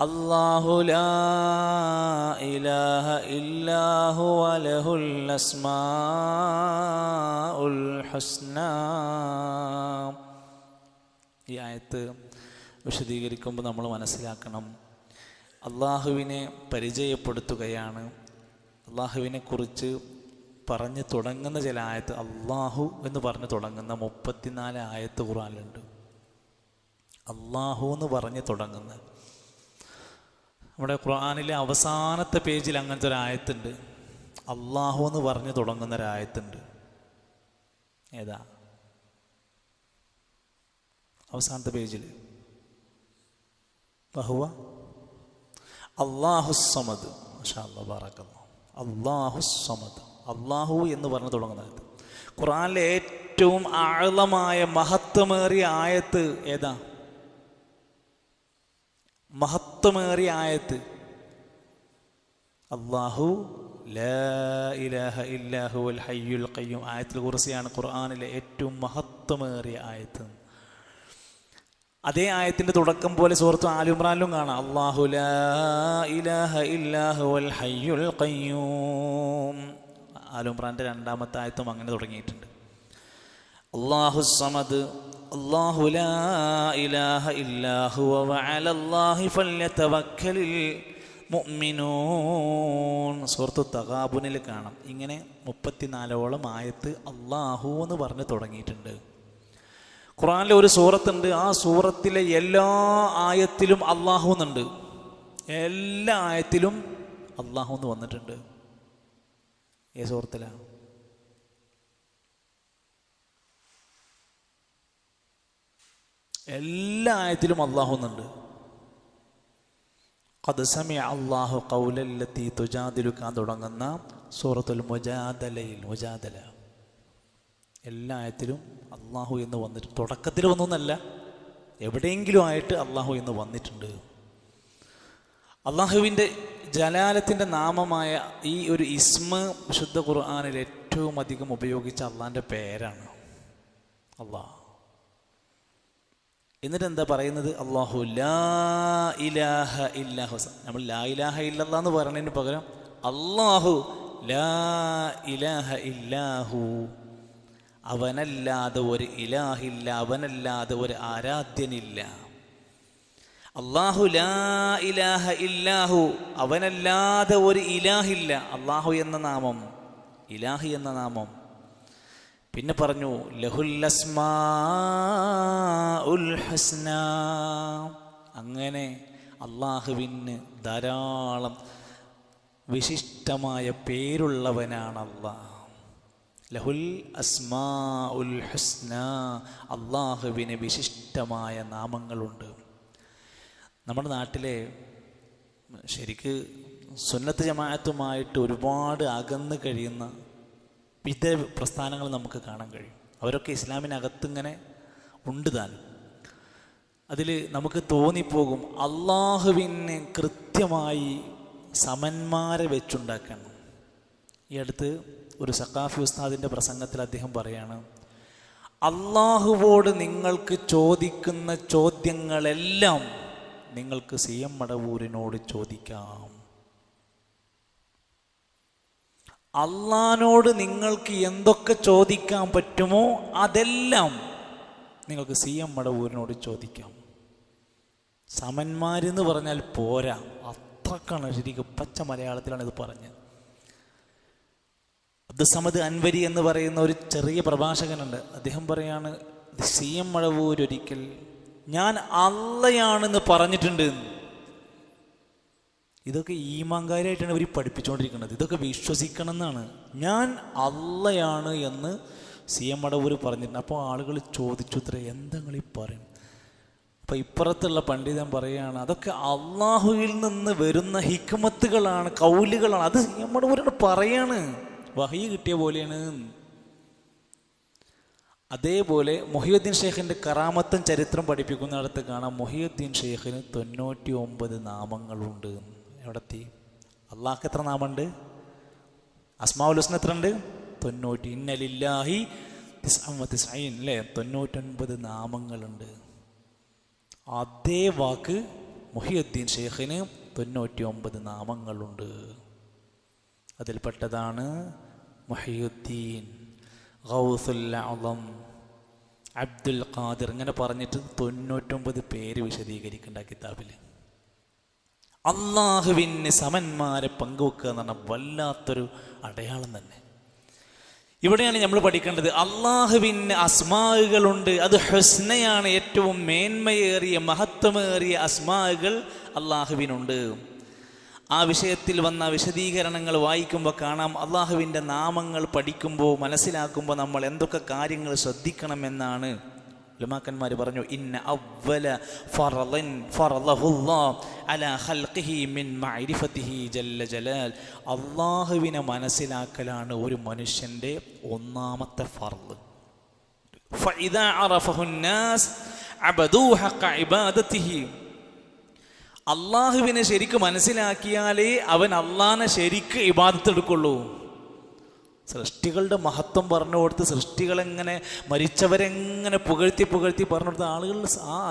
അല്ലാഹു ലാ ഇലാഹ ഇല്ലാഹു ലഹുൽ അസ്മാഉൽ ഹുസ്നാ. ഈ ആയത്ത് വിശദീകരിക്കുമ്പോൾ നമ്മൾ മനസ്സിലാക്കണം, അള്ളാഹുവിനെ പരിചയപ്പെടുത്തുകയാണ്. അള്ളാഹുവിനെ കുറിച്ച് പറഞ്ഞ് തുടങ്ങുന്ന ചില ആയത്ത്, അള്ളാഹു എന്ന് പറഞ്ഞ് തുടങ്ങുന്ന 34 ആയത്ത് ഖുർആനിലുണ്ട്. അള്ളാഹു എന്ന് പറഞ്ഞ് തുടങ്ങുന്ന, നമ്മുടെ ഖുർആനിലെ അവസാനത്തെ പേജിൽ അങ്ങനത്തെ ഒരു ആയത്തുണ്ട്. അള്ളാഹു എന്ന് പറഞ്ഞ് തുടങ്ങുന്ന ഒരു ആയത്തുണ്ട്. ഏതാ? അവസാനത്തെ പേജിൽ ബഹുവ അല്ലാഹു സമദ്. മാഷാ അല്ലാഹ്, ബറക്കല്ലാഹ്. അല്ലാഹു സമദ്, അള്ളാഹു എന്ന് പറഞ്ഞ് തുടങ്ങുന്നത്. ഖുർആനിലെ ഏറ്റവും ആഴമായ മഹത്വമേറിയ ആയത്ത് ഏതാ? മഹത്വമേറിയ ആയത്ത് അല്ലാഹു ലാ ഇലാഹ ഇല്ലാഹു അൽ ഹയ്യുൽ ഖയ്യൂം. ആയത്തുൽ കുർസിയാണ് ഖുർആനിലെ ഏറ്റവും മഹത്വമേറിയ ആയത്ത്. അതേ ആയത്തിൻ്റെ തുടക്കം പോലെ സൂറത്ത് ആൽ ഇംറാനിലും കാണാം, അല്ലാഹു ലാ ഇലാഹ ഇല്ലാഹു അൽ ഹയ്യുൽ ഖയ്യൂം. ആൽ ഇംറാന്റെ 2ാമത്തെ ആയത്തും അങ്ങനെ തുടങ്ങിയിട്ടുണ്ട്. അല്ലാഹു സമദ്, അല്ലാഹു ലാ ഇലാഹ ഇല്ലാഹു വഅലല്ലാഹി ഫല്യതവക്കലിൽ മുഅ്മിനൂൻ. സൂറത്തു തഗാബുനിൽ കാണാം. ഇങ്ങനെ 34ഓളം ആയത്ത് അല്ലാഹു എന്ന് പറഞ്ഞ് തുടങ്ങിയിട്ടുണ്ട്. ഖുർആനിലെ ഒരു സൂറത്തുണ്ട്, ആ സൂറത്തിലെ എല്ലാ ആയത്തിലും അല്ലാഹു എന്നുണ്ട്. എല്ലാ ആയത്തിലും അല്ലാഹു എന്ന് വന്നിട്ടുണ്ട്. ഏ സൂറത്തിലാണ്? എല്ലാ ആയത്തിലും അല്ലാഹു എന്നുണ്ട്. ഖദ് സമിഅ അല്ലാഹു ഖൗലല്ലതി തുജാദിലുക തുടങ്ങുന്ന സൂറത്തുൽ മുജാദലയിൽ മുജാദല എല്ലാ ആയത്തിലും അള്ളാഹു എന്ന് വന്നിട്ട് തുടക്കത്തിൽ വന്നൊന്നല്ല, എവിടെയെങ്കിലും ആയിട്ട് അള്ളാഹു എന്ന് വന്നിട്ടുണ്ട്. അള്ളാഹുവിൻ്റെ ജലാലത്തിൻ്റെ നാമമായ ഈ ഒരു ഇസ്മ വിശുദ്ധ ഖുർആനിൽ ഏറ്റവും അധികം ഉപയോഗിച്ച അള്ളാഹിൻ്റെ പേരാണ് അള്ളാഹ്. എന്നിട്ട് എന്താ പറയുന്നത്? അള്ളാഹു ലാ ഇലാഹ ഇല്ലാഹു. നമ്മൾ ലാ ഇലാഹ ഇല്ലല്ലാഹ് എന്ന് പറയുന്നതിന് പകരം അള്ളാഹു ലാ ഇലാഹ ഇല്ലാഹു, അവനല്ലാതെ ഒരു ഇലാഹില്ല, അവനല്ലാതെ ഒരു ആരാധ്യനില്ല. അള്ളാഹു ലാ ഇലാഹ ഇല്ലാഹു, അവനല്ലാതെ ഒരു ഇലാഹില്ല. അള്ളാഹു എന്ന നാമം, ഇലാഹി എന്ന നാമം. പിന്നെ പറഞ്ഞു ലഹുൽ അസ്മാഉൽ ഹുസ്ന. അങ്ങനെ അള്ളാഹുവിന് ധാരാളം വിശിഷ്ടമായ പേരുള്ളവനാണ് അള്ളാഹ്. ലഹുൽ അസ്മാഉൽ ഹുസ്ന, അള്ളാഹുവിന് വിശിഷ്ടമായ നാമങ്ങളുണ്ട്. നമ്മുടെ നാട്ടിലെ ശരിക്ക് സുന്നത്ത് ജമാഅത്തുമായിട്ട് ഒരുപാട് അകന്ന് കഴിയുന്ന വിവിധ പ്രസ്ഥാനങ്ങൾ നമുക്ക് കാണാൻ കഴിയും. അവരൊക്കെ ഇസ്ലാമിനകത്തിങ്ങനെ ഉണ്ട് താനും. അതിൽ നമുക്ക് തോന്നിപ്പോകും അള്ളാഹുവിന് കൃത്യമായി സമന്മാരെ വെച്ചുണ്ടാക്കണം. ഈ അടുത്ത് ഒരു സഖാഫി ഉസ്താദിൻ്റെ പ്രസംഗത്തിൽ അദ്ദേഹം പറയാണ്, അള്ളാഹുവോട് നിങ്ങൾക്ക് ചോദിക്കുന്ന ചോദ്യങ്ങളെല്ലാം നിങ്ങൾക്ക് CM മടവൂരിനോട് ചോദിക്കാം. അള്ളാഹിനോട് നിങ്ങൾക്ക് എന്തൊക്കെ ചോദിക്കാൻ പറ്റുമോ അതെല്ലാം നിങ്ങൾക്ക് CM മടവൂരിനോട് ചോദിക്കാം. സമന്മാരെന്ന് പറഞ്ഞാൽ പോരാ, അത്രക്കാണ് ശരിക്കും പച്ച മലയാളത്തിലാണ് ഇത് പറഞ്ഞത്. അബ്ദുസ്സമദ് അൻവരി എന്ന് പറയുന്ന ഒരു ചെറിയ പ്രഭാഷകനുണ്ട്. അദ്ദേഹം പറയാണ്, CM മടവൂർ ഒരിക്കൽ ഞാൻ അള്ളയാണെന്ന് പറഞ്ഞിട്ടുണ്ട്. ഇതൊക്കെ ഈമാങ്കാരായിട്ടാണ് ഇവർ പഠിപ്പിച്ചുകൊണ്ടിരിക്കുന്നത്. ഇതൊക്കെ വിശ്വസിക്കണം എന്നാണ്. ഞാൻ അള്ളയാണ് എന്ന് CM മടവൂർ പറഞ്ഞിട്ടുണ്ട്. അപ്പോൾ ആളുകൾ ചോദിച്ചു, ഇത്ര എന്തെങ്കിലും പറയും. അപ്പം ഇപ്പുറത്തുള്ള പണ്ഡിതൻ പറയുകയാണ്, അതൊക്കെ അള്ളാഹുവിൽ നിന്ന് വരുന്ന ഹിക്മത്തുകളാണ്, കൗലുകളാണ്. അത് CM മടവൂരാണ് പറയാണ്, വഹി കിട്ടിയ പോലെയാണ്. അതേപോലെ മുഹിയുദ്ദീൻ ഷെയ്ഖിൻ്റെ കറാമത്തും ചരിത്രം പഠിപ്പിക്കുന്നിടത്ത് കാണാം, മുഹിയുദ്ദീൻ ഷെയ്ഖിന് 99 നാമങ്ങളുണ്ട്. എവിടെത്തി? അള്ളാഹ്ക്ക് എത്ര നാമമുണ്ട്? അസ്മാഉൽ ഹുസ്ന എത്ര ഉണ്ട്? 90. ഇന്നലില്ലാഹി 99 അല്ലേ, 99 നാമങ്ങളുണ്ട്. അതേ വാക്ക് മുഹിയുദ്ദീൻ ഷെയ്ഖിന് 99 നാമങ്ങളുണ്ട്. അതിൽപ്പെട്ടതാണ് മുഹിയുദ്ദീൻ, ഗൗസുൽ അഅ്ളം, അബ്ദുൽ ഖാദിർ. ഇങ്ങനെ പറഞ്ഞിട്ട് 99 പേര് വിശദീകരിക്കേണ്ട കിതാബിൽ. അള്ളാഹുവിന് സമന്മാരെ പങ്കുവെക്കുക എന്ന് പറഞ്ഞാൽ വല്ലാത്തൊരു അടയാളം തന്നെ. ഇവിടെയാണ് നമ്മൾ പഠിക്കേണ്ടത്. അള്ളാഹുവിന് അസ്മാഉകളുണ്ട്, അത് ഹുസ്നയാണ്. ഏറ്റവും മേന്മയേറിയ മഹത്വമേറിയ അസ്മാഉകൾ അള്ളാഹുവിനുണ്ട്. ആ വിഷയത്തിൽ വന്ന വിശദീകരണങ്ങൾ വായിക്കുമ്പോൾ കാണാം, അള്ളാഹുവിൻ്റെ നാമങ്ങൾ പഠിക്കുമ്പോൾ മനസ്സിലാക്കുമ്പോൾ നമ്മൾ എന്തൊക്കെ കാര്യങ്ങൾ ശ്രദ്ധിക്കണമെന്നാണ് ഉലമാക്കന്മാർ പറഞ്ഞു. ഇന്ന അവ്വല ഫറളൻ ഫറളഹുല്ലാഹ് അലാ ഖൽഖിഹി മിൻ മഅരിഫതിഹി ജല്ല ജലാൽ. അള്ളാഹുവിനെ മനസ്സിലാക്കലാണ് ഒരു മനുഷ്യൻ്റെ ഒന്നാമത്തെ ഫർള്. ഫഇദാ അറഫഹുന്നാസ് അബദൂ ഹഖ ഇബാദതിഹി. അള്ളാഹുവിനെ ശരിക്ക് മനസ്സിലാക്കിയാലേ അവൻ അള്ളാഹിനെ ശരിക്ക് ഇബാദത്ത് എടുക്കുള്ളൂ. സൃഷ്ടികളുടെ മഹത്വം പറഞ്ഞു കൊടുത്ത് സൃഷ്ടികളെങ്ങനെ മരിച്ചവരെങ്ങനെ പുകഴ്ത്തി പുകഴ്ത്തി പറഞ്ഞു കൊടുത്ത ആളുകൾ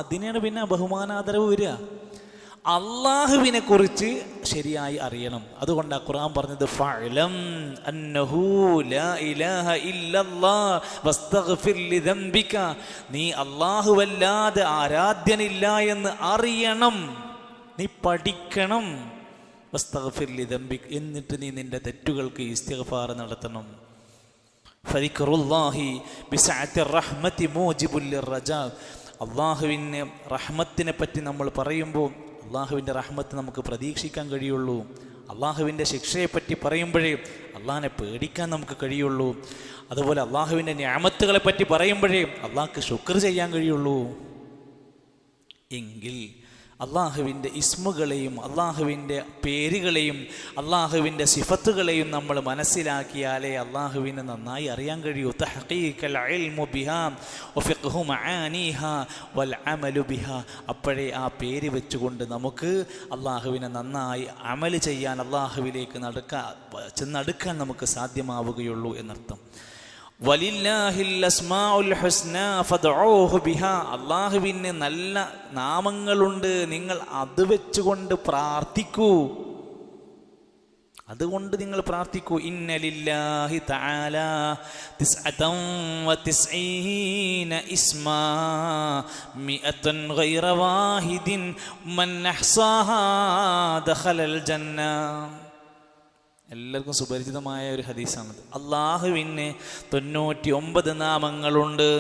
അതിനെയാണ് പിന്നെ ബഹുമാനാദരവ് വരിക. അള്ളാഹുവിനെ കുറിച്ച് ശരിയായി അറിയണം. അതുകൊണ്ടാണ് ഖുർആൻ പറഞ്ഞത്, ഫഅലം അന്നഹു ലാ ഇലാഹ ഇല്ലല്ലാഹ് വസ്തഗ്ഫിർ ലിദംബിക. നീ അള്ളാഹുവല്ലാതെ ആരാധ്യനില്ല എന്ന് അറിയണം, നീ പഠിക്കണം. വസ്തഗ്ഫിർ ലിദംബിക്, എന്നിട്ട് നീ നിന്റെ തെറ്റുകൾക്ക് ഇസ്തിഗ്ഫാർ നടത്തണം. ഫദിക്റുല്ലാഹി ബിസഅത്തി റഹ്മതി മൂജിബുൽ ലിർറജാ. അള്ളാഹുവിൻ്റെ റഹ്മത്തിനെ പറ്റി നമ്മൾ പറയുമ്പോൾ അള്ളാഹുവിൻ്റെ റഹ്മത്ത് നമുക്ക് പ്രതീക്ഷിക്കാൻ കഴിയുള്ളൂ. അള്ളാഹുവിൻ്റെ ശിക്ഷയെപ്പറ്റി പറയുമ്പോഴേ അള്ളാഹിനെ പേടിക്കാൻ നമുക്ക് കഴിയുള്ളൂ. അതുപോലെ അള്ളാഹുവിൻ്റെ നിഅമത്തുകളെ പറ്റി പറയുമ്പോഴേ അള്ളാഹ്ക്ക് ശുക്ർ ചെയ്യാൻ കഴിയുള്ളൂ. എങ്കിൽ അള്ളാഹുവിൻ്റെ ഇസ്മുകളെയും അള്ളാഹുവിൻ്റെ പേരുകളെയും അള്ളാഹുവിൻ്റെ സിഫത്തുകളെയും നമ്മൾ മനസ്സിലാക്കിയാലേ അള്ളാഹുവിനെ നന്നായി അറിയാൻ കഴിയൂ. തഹ്ഖീഖൽ ഇൽമു ബിഹാ വഫിഖ്ഹു മആനീഹാ വൽ അമലു ബിഹാ. അപ്പോഴേ ആ പേര് വെച്ചുകൊണ്ട് നമുക്ക് അള്ളാഹുവിനെ നന്നായി അമൽ ചെയ്യാൻ, അള്ളാഹുവിലേക്ക് ചെന്നടുക്കാൻ നമുക്ക് സാധ്യമാവുകയുള്ളൂ എന്നർത്ഥം. വലില്ലാഹിൽ അസ്മാഉൽ ഹുസ്ന ഫദ്ഉഹു ബിഹാ. അല്ലാഹുവിന് നല്ല നാമങ്ങളുണ്ട്, നിങ്ങൾ അത് വെച്ചുകൊണ്ട് പ്രാർത്ഥിക്കൂ, അതുകൊണ്ട് നിങ്ങൾ പ്രാർത്ഥിക്കൂ. ഇന്ന ലില്ലാഹി തആല 99 ഇസ്മാ മിഅതൻ ഗൈറ വാഹിദിൻ മൻ അഹ്സാഹാ ദഖലൽ ജന്ന. എല്ലാവർക്കും സുപരിചിതമായ ഒരു ഹദീസാണത്. അള്ളാഹുവിന് 99 നാമങ്ങളുണ്ട്.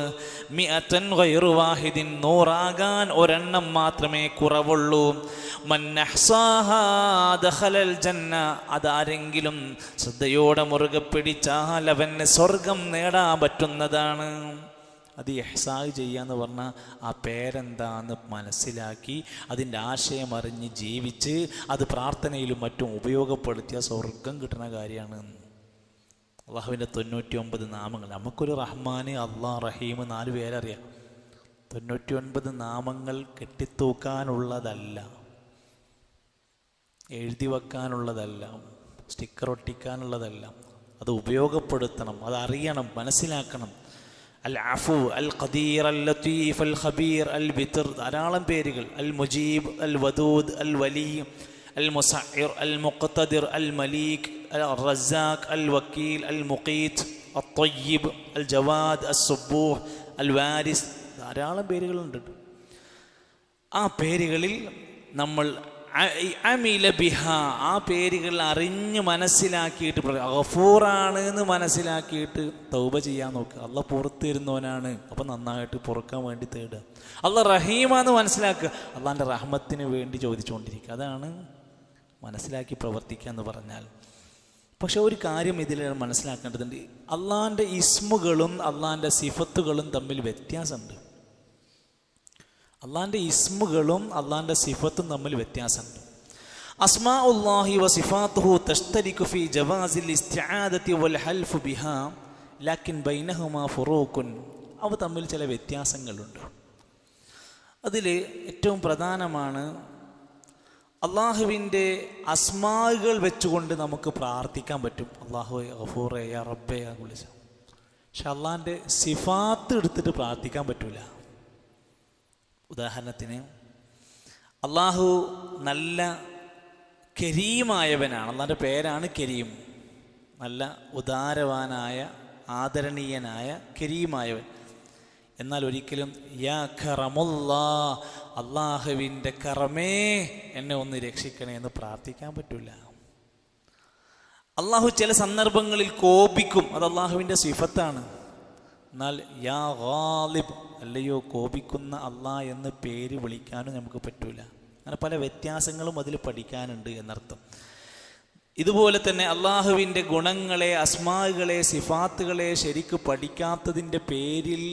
മിഅതൻ ഗൈറു വാഹിദിൻ, 100 ഒരെണ്ണം മാത്രമേ കുറവുള്ളൂ. മൻ അഹ്സാഹാ ദഖലൽ ജന്ന, അതാരെങ്കിലും ശ്രദ്ധയോടെ മുറുകെ പിടിച്ചാൽ അവന് സ്വർഗം നേടാൻ പറ്റുന്നതാണ്. അത് ഇഹ്സാഹ് ചെയ്യാന്ന് പറഞ്ഞാൽ ആ പേരെന്താന്ന് മനസ്സിലാക്കി അതിൻ്റെ ആശയം അറിഞ്ഞ് ജീവിച്ച് അത് പ്രാർത്ഥനയിലും മറ്റും ഉപയോഗപ്പെടുത്തിയ സ്വർഗം കിട്ടുന്ന കാര്യമാണ്. അള്ളാഹുവിൻ്റെ 99 നാമങ്ങൾ. നമുക്കൊരു റഹ്മാൻ, അള്ളാഹ്, റഹീം 4 പേരറിയാം. 99 നാമങ്ങൾ കെട്ടിത്തൂക്കാനുള്ളതല്ല, എഴുതി വെക്കാനുള്ളതല്ല, സ്റ്റിക്കർ ഒട്ടിക്കാനുള്ളതല്ല. അത് ഉപയോഗപ്പെടുത്തണം, അതറിയണം, മനസ്സിലാക്കണം. അൽ അഫു, അൽ ഖദീർ, അൽ ലത്തീഫ്, അൽ ഖബീർ, അൽ ബിത്തർ, ധാരാളം പേരുകൾ. അൽ മുജീബ്, അൽ വദൂദ്, അൽ വലി, അൽ മുസഇർ, അൽ മുഖ്തദിർ, അൽ മലീക്, അൽ റസാഖ്, അൽ വക്കീൽ, അൽ മുഖീത്ത്, അൽ ത്വയ്യിബ്, അൽ ജവാദ്, അൽ സുബ്ബൂഹ്, അൽ വാരിസ്, ധാരാളം പേരുകളുണ്ട്. ആ പേരുകളിൽ നമ്മൾ അമില ബിഹ, ആ പേരുകൾ അറിഞ്ഞ് മനസ്സിലാക്കിയിട്ട് ഗഫൂറാണ് എന്ന് മനസ്സിലാക്കിയിട്ട് തൗബ ചെയ്യാൻ നോക്കുക. അള്ളാഹ് പുറത്ത് തരുന്നവനാണ്, അപ്പം നന്നായിട്ട് പുറക്കാൻ വേണ്ടി തേടുക. അള്ളാഹ് റഹീമാന്ന് മനസ്സിലാക്കുക, അള്ളാഹിൻ്റെ റഹ്മത്തിന് വേണ്ടി ചോദിച്ചുകൊണ്ടിരിക്കുക. അതാണ് മനസ്സിലാക്കി പ്രവർത്തിക്കുക എന്ന് പറഞ്ഞാൽ. പക്ഷെ ഒരു കാര്യം ഇതിൽ മനസ്സിലാക്കേണ്ടതുണ്ട്. അള്ളാഹിൻ്റെ ഇസ്മുകളും അള്ളാഹിൻ്റെ സിഫത്തുകളും തമ്മിൽ വ്യത്യാസമുണ്ട്. അള്ളാഹിൻ്റെ ഇസ്മുകളും അള്ളാഹിൻ്റെ സിഫത്തും തമ്മിൽ വ്യത്യാസമുണ്ട്. അസ്മാഉല്ലാഹി വസിഫാത്തുഹു തശ്തരികു ഫീ ജവാസിൽ ഇസ്തിആദതി വൽ ഹൽഫ് ബിഹാ ലാകിൻ ബൈനഹുമാ ഫുറൂഖുൻ. അവ തമ്മിൽ ചില വ്യത്യാസങ്ങളുണ്ട്. അതിൽ ഏറ്റവും പ്രധാനമാണ് അള്ളാഹുവിൻ്റെ അസ്മാകൾ വെച്ചുകൊണ്ട് നമുക്ക് പ്രാർത്ഥിക്കാൻ പറ്റും. അള്ളാഹു ഗഫൂറേ, യാ റബ്ബേ വിളിച്ചു. പക്ഷെ അള്ളാഹിൻ്റെ സിഫാത്ത് എടുത്തിട്ട് പ്രാർത്ഥിക്കാൻ പറ്റൂല. ഉദാഹരണത്തിന് അള്ളാഹു നല്ല കരീമായവനാണ്. അള്ളാഹിൻ്റെ പേരാണ് കരീം, നല്ല ഉദാരവാനായ ആദരണീയനായ കരീമായവൻ. എന്നാൽ ഒരിക്കലും യാ കറമുല്ലാ, അള്ളാഹുവിൻ്റെ കറമേ എന്നെ ഒന്ന് രക്ഷിക്കണേ എന്ന് പ്രാർത്ഥിക്കാൻ പറ്റൂല. അള്ളാഹു ചില സന്ദർഭങ്ങളിൽ കോപിക്കും, അത് അള്ളാഹുവിൻ്റെ സിഫത്താണ്. എന്നാൽ യാ ഗാലിബ്, അല്ലയോ കോപിക്കുന്ന അള്ളാഹ് എന്ന് പേര് വിളിക്കാനും നമുക്ക് പറ്റൂല. അങ്ങനെ പല വ്യത്യാസങ്ങളും അതിൽ പഠിക്കാനുണ്ട് എന്നർത്ഥം. ഇതുപോലെ തന്നെ അള്ളാഹുവിൻ്റെ ഗുണങ്ങളെ, അസ്മാകളെ, സിഫാത്തുകളെ ശരിക്ക് പഠിക്കാത്തതിൻ്റെ പേരിൽ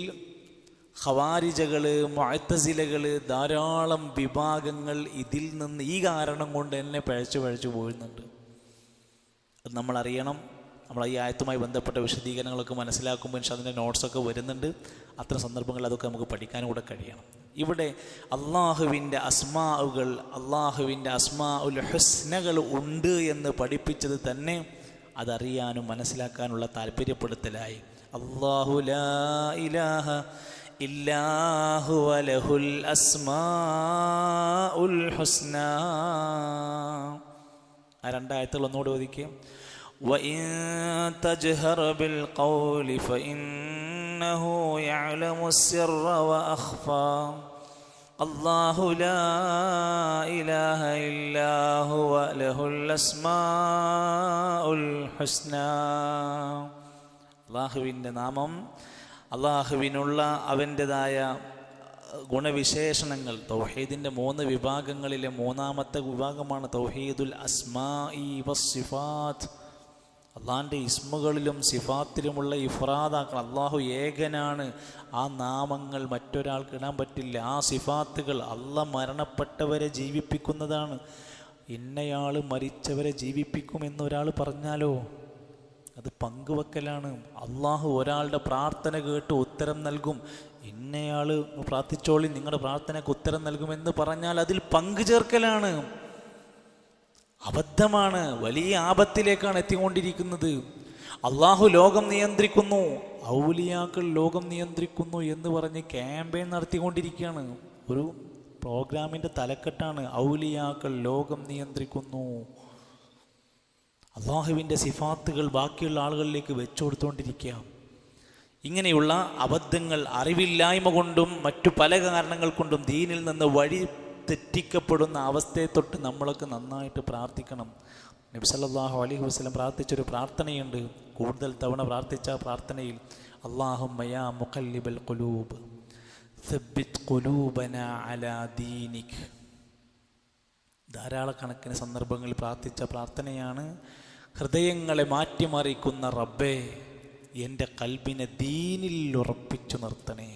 ഖവാരിജകൾ, മുഅ്തസിലകൾ, ധാരാളം വിഭാഗങ്ങൾ ഇതിൽ നിന്ന് ഈ കാരണം കൊണ്ട് എന്നെ പഴച്ചു പോരുന്നുണ്ട്. അത് നമ്മളറിയണം. നമ്മൾ ഈ ആയത്തുമായി ബന്ധപ്പെട്ട വിശദീകരണങ്ങളൊക്കെ മനസ്സിലാക്കുമ്പോൾ അതിൻ്റെ നോട്ട്സൊക്കെ വരുന്നുണ്ട്. അത്തരം സന്ദർഭങ്ങളിൽ അതൊക്കെ നമുക്ക് പഠിക്കാനും കൂടെ കഴിയണം. ഇവിടെ അള്ളാഹുവിൻ്റെ അസ്മാഉകൾ, അള്ളാഹുവിൻ്റെ അസ്മാഉൽ ഹുസ്നകൾ ഉണ്ട് എന്ന് പഠിപ്പിച്ചത് തന്നെ അതറിയാനും മനസ്സിലാക്കാനുള്ള താല്പര്യപ്പെടുത്തലായി. അല്ലാഹു ലാ ഇലാഹ ഇല്ലാ ഹുവ ലഹുൽ അസ്മാഉൽ ഹുസ്നാ. ആ രണ്ടായത്തുകൾ ഒന്നുകൂടെ ഓദിക്കുക. وَإِن تَجْهَرْ بِالْقَوْلِ فَإِنَّهُ يَعْلَمُ السِّرَّ وَأَخْفَى اللَّهُ لَا إِلَهَ إِلَّا هُوَ لَهُ الْأَسْمَاءُ الْحُسْنَى. അള്ളാഹുവിൻ്റെ നാമം, അള്ളാഹുവിനുള്ള അവൻ്റെതായ ഗുണവിശേഷണങ്ങൾ. തൗഹീദിൻ്റെ 3 വിഭാഗങ്ങളിലെ 3ാമത്തെ വിഭാഗമാണ് തൗഹീദുൽ അസ്മാഇ വസ്സിഫാത്ത്. അള്ളാഹിൻ്റെ ഇസ്മുകളിലും സിഫാത്തിലുമുള്ള ഇഫ്രാദാക്കണം. അള്ളാഹു ഏകനാണ്. ആ നാമങ്ങൾ മറ്റൊരാൾക്ക് ഇടാൻ പറ്റില്ല. ആ സിഫാത്തുകൾ അള്ളാഹ് മരണപ്പെട്ടവരെ ജീവിപ്പിക്കുന്നതാണ്. ഇന്നയാൾ മരിച്ചവരെ ജീവിപ്പിക്കുമെന്നൊരാൾ പറഞ്ഞാലോ അത് പങ്കുവെക്കലാണ്. അള്ളാഹു ഒരാളുടെ പ്രാർത്ഥന കേട്ട് ഉത്തരം നൽകും. ഇന്നയാൾ പ്രാർത്ഥിച്ചോളി, നിങ്ങളുടെ പ്രാർത്ഥനയ്ക്ക് ഉത്തരം നൽകുമെന്ന് പറഞ്ഞാൽ അതിൽ പങ്കു ചേർക്കലാണ്. അബദ്ധമാണ്. വലിയ ആപത്തിലേക്കാണ് എത്തിക്കൊണ്ടിരിക്കുന്നത്. അള്ളാഹു ലോകം നിയന്ത്രിക്കുന്നു, ഔലിയാക്കൾ ലോകം നിയന്ത്രിക്കുന്നു എന്ന് പറഞ്ഞ് ക്യാമ്പയിൻ നടത്തിക്കൊണ്ടിരിക്കുകയാണ്. ഒരു പ്രോഗ്രാമിൻ്റെ തലക്കെട്ടാണ് ഔലിയാക്കൾ ലോകം നിയന്ത്രിക്കുന്നു. അള്ളാഹുവിൻ്റെ സിഫാത്തുകൾ ബാക്കിയുള്ള ആളുകളിലേക്ക് വെച്ചു കൊടുത്തുകൊണ്ടിരിക്കുക. ഇങ്ങനെയുള്ള അബദ്ധങ്ങൾ അറിവില്ലായ്മ കൊണ്ടും മറ്റു പല കാരണങ്ങൾ കൊണ്ടും ദീനിൽ നിന്ന് വഴി തെറ്റിക്കപ്പെടുന്ന അവസ്ഥയെ തൊട്ട് നമ്മളൊക്കെ നന്നായിട്ട് പ്രാർത്ഥിക്കണം. നബി സല്ലല്ലാഹു അലൈഹി വസല്ലം പ്രാർത്ഥിച്ചൊരു പ്രാർത്ഥനയുണ്ട്. കൂടുതൽ തവണ പ്രാർത്ഥിച്ച പ്രാർത്ഥനയിൽ അല്ലാഹുമ്മ യാ മുഖല്ലിബൽ ഖുലൂബ് സബ്ബിത് ഖുലൂബനാ അലാ ദീനിക്. ധാരാളക്കണക്കിന് സന്ദർഭങ്ങളിൽ പ്രാർത്ഥിച്ച പ്രാർത്ഥനയാണ്. ഹൃദയങ്ങളെ മാറ്റിമറിക്കുന്ന റബ്ബേ, എൻ്റെ കൽബിനെ ദീനിൽ ഉറപ്പിച്ചു നിർത്തണേ,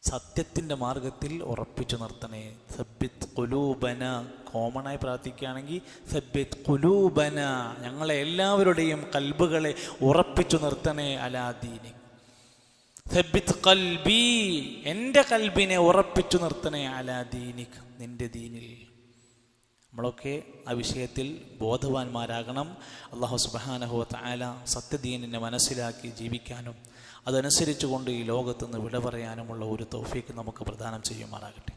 സത്യത്തിൻ്റെ മാർഗത്തിൽ ഉറപ്പിച്ചു നിർത്തണേ. സബ്ബിത് ഖുലൂബന, കോമണായി പ്രാർത്ഥിക്കുകയാണെങ്കിൽ സബ്ബിത് ഖുലൂബന, ഞങ്ങളെ എല്ലാവരുടെയും കൽബുകളെ ഉറപ്പിച്ചു നിർത്തണേ അലാ ദീനിക്. സബ്ബിത് ഖൽബി, എൻ്റെ കൽബിനെ ഉറപ്പിച്ചു നിർത്തണേ അലാ ദീനിക്, നിൻ്റെ ദീനിൽ. നമ്മളൊക്കെ ആ വിഷയത്തിൽ ബോധവാന്മാരാകണം. അല്ലാഹു സുബ്ഹാനഹു വ തആല സത്യദീനിനെ മനസ്സിലാക്കി ജീവിക്കാനും അതനുസരിച്ചുകൊണ്ട് ഈ ലോകത്തുനിന്ന് വിട പറയാനുമുള്ള ഒരു തൗഫീഖ് നമുക്ക് പ്രദാനം ചെയ്യുമാറാകട്ടെ.